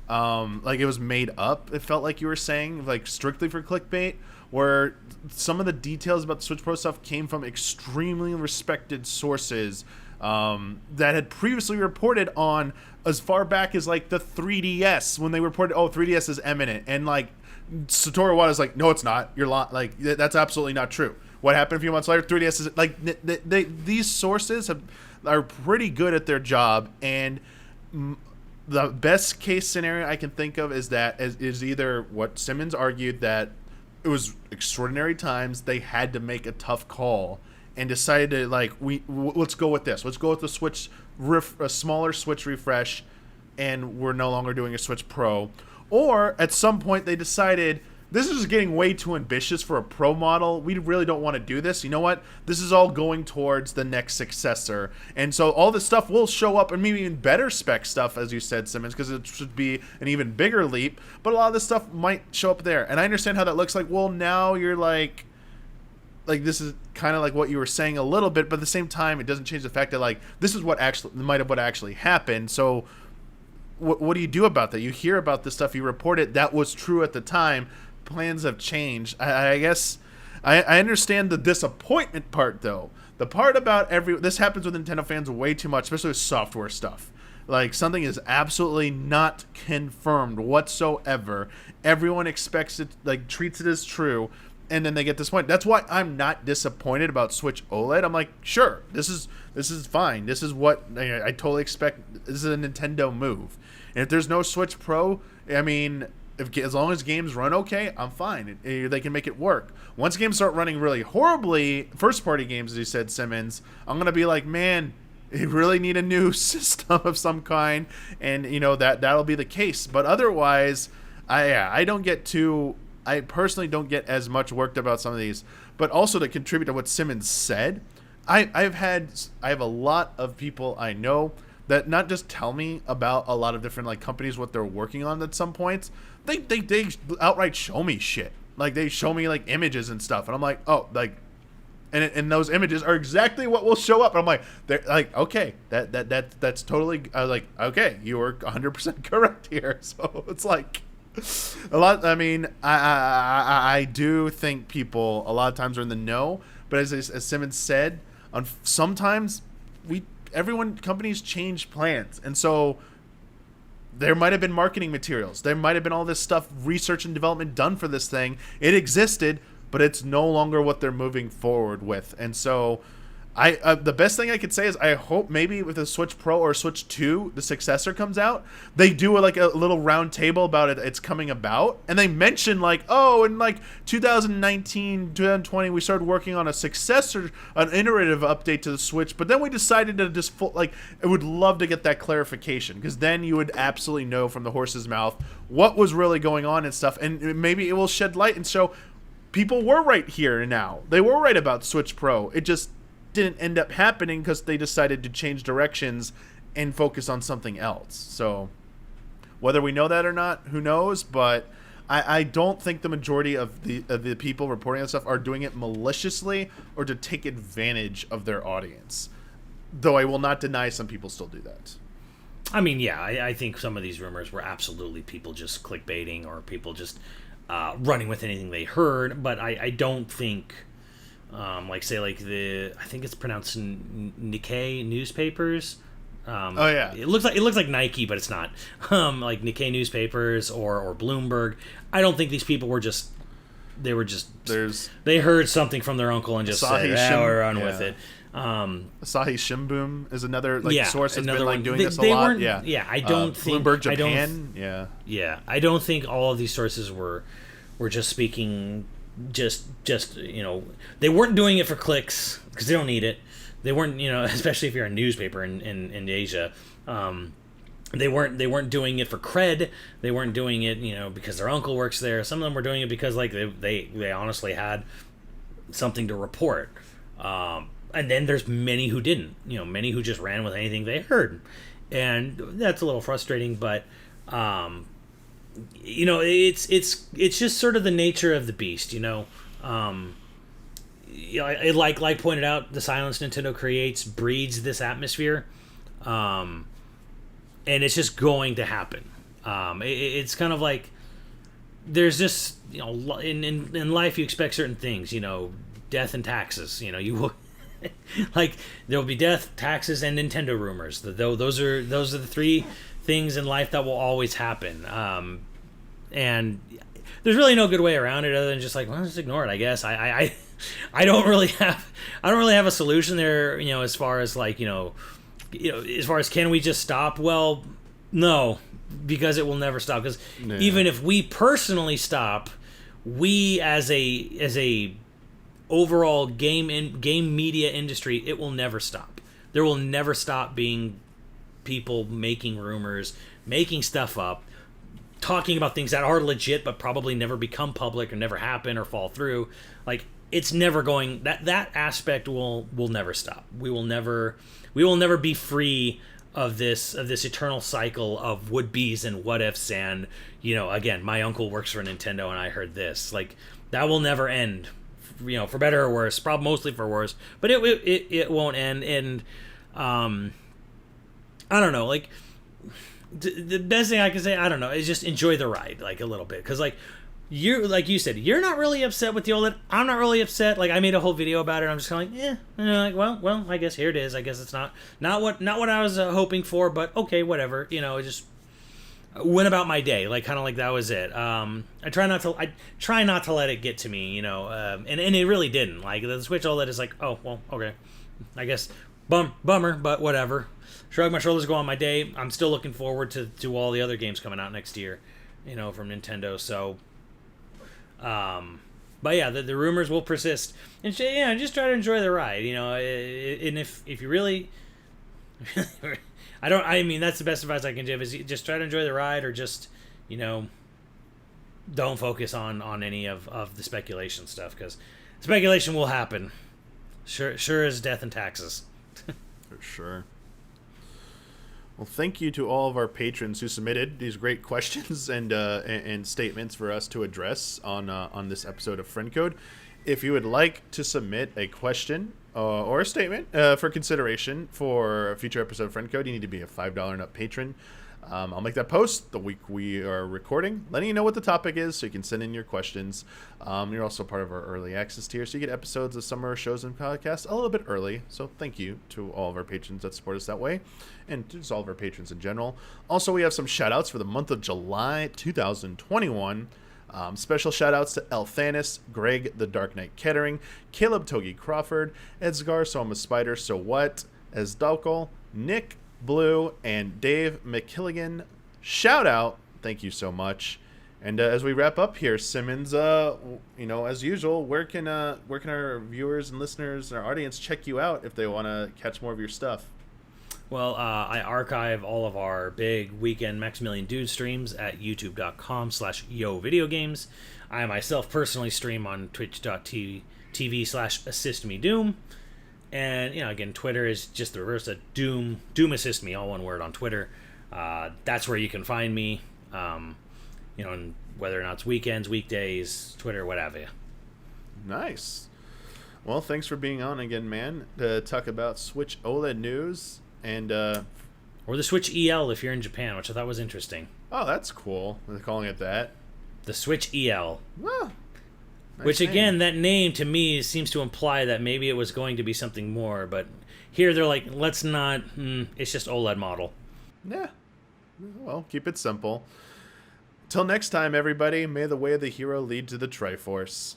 like it was made up. It felt like you were saying like strictly for clickbait, where some of the details about the Switch Pro stuff came from extremely respected sources that had previously reported on as far back as like the 3DS when they reported 3DS is imminent, and like Satoru Iwata's like, no, it's not. You're like that's absolutely not true. What happened a few months later? 3DS is like these sources are pretty good at their job, and the best case scenario I can think of is either what Simmons argued, that it was extraordinary times, they had to make a tough call and decided to like let's go with this. Let's go with the Switch a smaller Switch refresh, and we're no longer doing a Switch Pro. Or at some point they decided this is getting way too ambitious for a Pro model. We really don't want to do this. You know what? This is all going towards the next successor. And so all this stuff will show up, and maybe even better spec stuff, as you said, Simmons, because it should be an even bigger leap. But a lot of this stuff might show up there. And I understand how that looks like, well, now you're like this is kind of like what you were saying a little bit, but at the same time, it doesn't change the fact that like this is what actually happened. So what do you do about that? You hear about this stuff, you report it, that was true at the time. Plans have changed. I guess I understand the disappointment part, though. The part about this happens with Nintendo fans way too much, especially with software stuff. Like, something is absolutely not confirmed whatsoever. Everyone expects it, like, treats it as true. and then they get disappointed. That's why I'm not disappointed about Switch OLED. I'm like, sure, this is fine. This is what I totally expect. This is a Nintendo move. And if there's no Switch Pro, I mean, as long as games run okay, I'm fine. They can make it work. Once games start running really horribly, first-party games, as you said, Simmons, I'm going to be like, man, you really need a new system of some kind, and, you know, that'll be the case. But otherwise, I personally don't get as much worked about some of these. But also to contribute to what Simmons said, I have a lot of people I know that not just tell me about a lot of different like companies, what they're working on at some points. They outright show me shit. Like they show me like images and stuff, and I'm like, oh, like, and those images are exactly what will show up. And I'm like, they're like, okay, that's totally. I was like, okay, you were 100% correct here. So it's like a lot. I mean, I do think people a lot of times are in the know, but as Simmons said, sometimes companies change plans, and so there might have been marketing materials, there might have been all this stuff, research and development done for this thing. It existed, but it's no longer what they're moving forward with. And so the best thing I could say is I hope maybe with a Switch Pro or Switch 2, the successor comes out, they do like a little round table about it's coming about, and they mention like, oh, in like 2019, 2020, we started working on a successor, an iterative update to the Switch, but then we decided to just I would love to get that clarification, because then you would absolutely know from the horse's mouth what was really going on and stuff, and maybe it will shed light and show people were right here and now. They were right about Switch Pro. It just didn't end up happening because they decided to change directions and focus on something else. So whether we know that or not, who knows? But I don't think the majority of the people reporting on stuff are doing it maliciously or to take advantage of their audience. Though I will not deny some people still do that. I mean, yeah, I think some of these rumors were absolutely people just clickbaiting or people just running with anything they heard. But I don't think... I think it's pronounced Nikkei newspapers. Oh yeah, it looks like Nike, but it's not. Like Nikkei newspapers or Bloomberg. I don't think these people were just. They heard something from their uncle and just said, "We're run with it." Asahi Shimbun is another source that's been like doing this a lot. Yeah, I don't think Bloomberg Japan. I don't think all of these sources were just speaking. Just they weren't doing it for clicks because they don't need it. They weren't, especially if you're a newspaper in Asia. They weren't doing it for cred. They weren't doing it, because their uncle works there. Some of them were doing it because like they honestly had something to report. And then there's many who didn't. Many who just ran with anything they heard, and that's a little frustrating. But it's just sort of the nature of the beast, like pointed out, the silence Nintendo creates breeds this atmosphere, and it's just going to happen. It's kind of like there's just in life you expect certain things, death and taxes. You will like there'll be death, taxes, and Nintendo rumors. Those are the three things in life that will always happen, and there's really no good way around it other than just like, well, just ignore it, I guess. I don't really have a solution there, as far as like as far as can we just stop? Well, no, because it will never stop. Because even if we personally stop, we as a overall game media industry, it will never stop. There will never stop being people making rumors, making stuff up, talking about things that are legit but probably never become public or never happen or fall through. Like it's never going, that aspect will never stop. We will never be free of this eternal cycle of would-be's and what-ifs and again, my uncle works for Nintendo and I heard this. Like that will never end, for better or worse, probably mostly for worse, but it won't end. And I don't know, like the best thing I can say, I don't know, is just enjoy the ride like a little bit, because like you said, you're not really upset with the OLED. I'm not really upset. Like I made a whole video about it. I'm just kind of like, like well, I guess here it is. I guess it's not what I was hoping for, but okay, whatever. went about my day, like kind of like that was it. I try not to let it get to me, you know, and it really didn't. Like the Switch OLED is like, oh well, okay, I guess bummer, but whatever. Shrug my shoulders, go on my day. I'm still looking forward to all the other games coming out next year, you know, from Nintendo. So, but yeah, the rumors will persist, and yeah, just try to enjoy the ride, you know. And if you really I mean, that's the best advice I can give is just try to enjoy the ride, or just, you know, don't focus on any of the speculation stuff, because speculation will happen. Sure as death and taxes. For sure. Well, thank you to all of our patrons who submitted these great questions and statements for us to address on this episode of Friend Code. If you would like to submit a question or a statement for consideration for a future episode of Friend Code, you need to be a $5 and up patron. I'll make that post the week we are recording, letting you know what the topic is so you can send in your questions. You're also part of our early access tier, so you get episodes of summer shows and podcasts a little bit early. So thank you to all of our patrons that support us that way, and to just all of our patrons in general. Also, we have some shout outs for the month of July 2021. Special shout-outs to Elthanis, Greg the Dark Knight Kettering, Caleb Togi Crawford, Edsgar So I'm a Spider So What, Esdalkal, Nick Blue, and Dave McKilligan. Shout out, thank you so much. And as we wrap up here, Simmons, you know, as usual, where can our viewers and listeners and our audience check you out if they want to catch more of your stuff? Well, I archive all of our big weekend Maximilian Dude streams at youtube.com/YoVideoGames. I myself personally stream on twitch.tv/AssistMeDoom. And, you know, again, Twitter is just the reverse of Doom Assist Me, all one word on Twitter. That's where you can find me, you know, and whether or not it's weekends, weekdays, Twitter, whatever. Nice. Well, thanks for being on again, man, to talk about Switch OLED news. And or the Switch EL if you're in Japan, which I thought was interesting. Oh, that's cool. They're calling it that. The Switch EL. Well, nice which, name. again, that name to me seems to imply that maybe it was going to be something more. But here they're like, let's not. It's just OLED model. Yeah. Well, keep it simple. Till next time, everybody, may the way of the hero lead to the Triforce.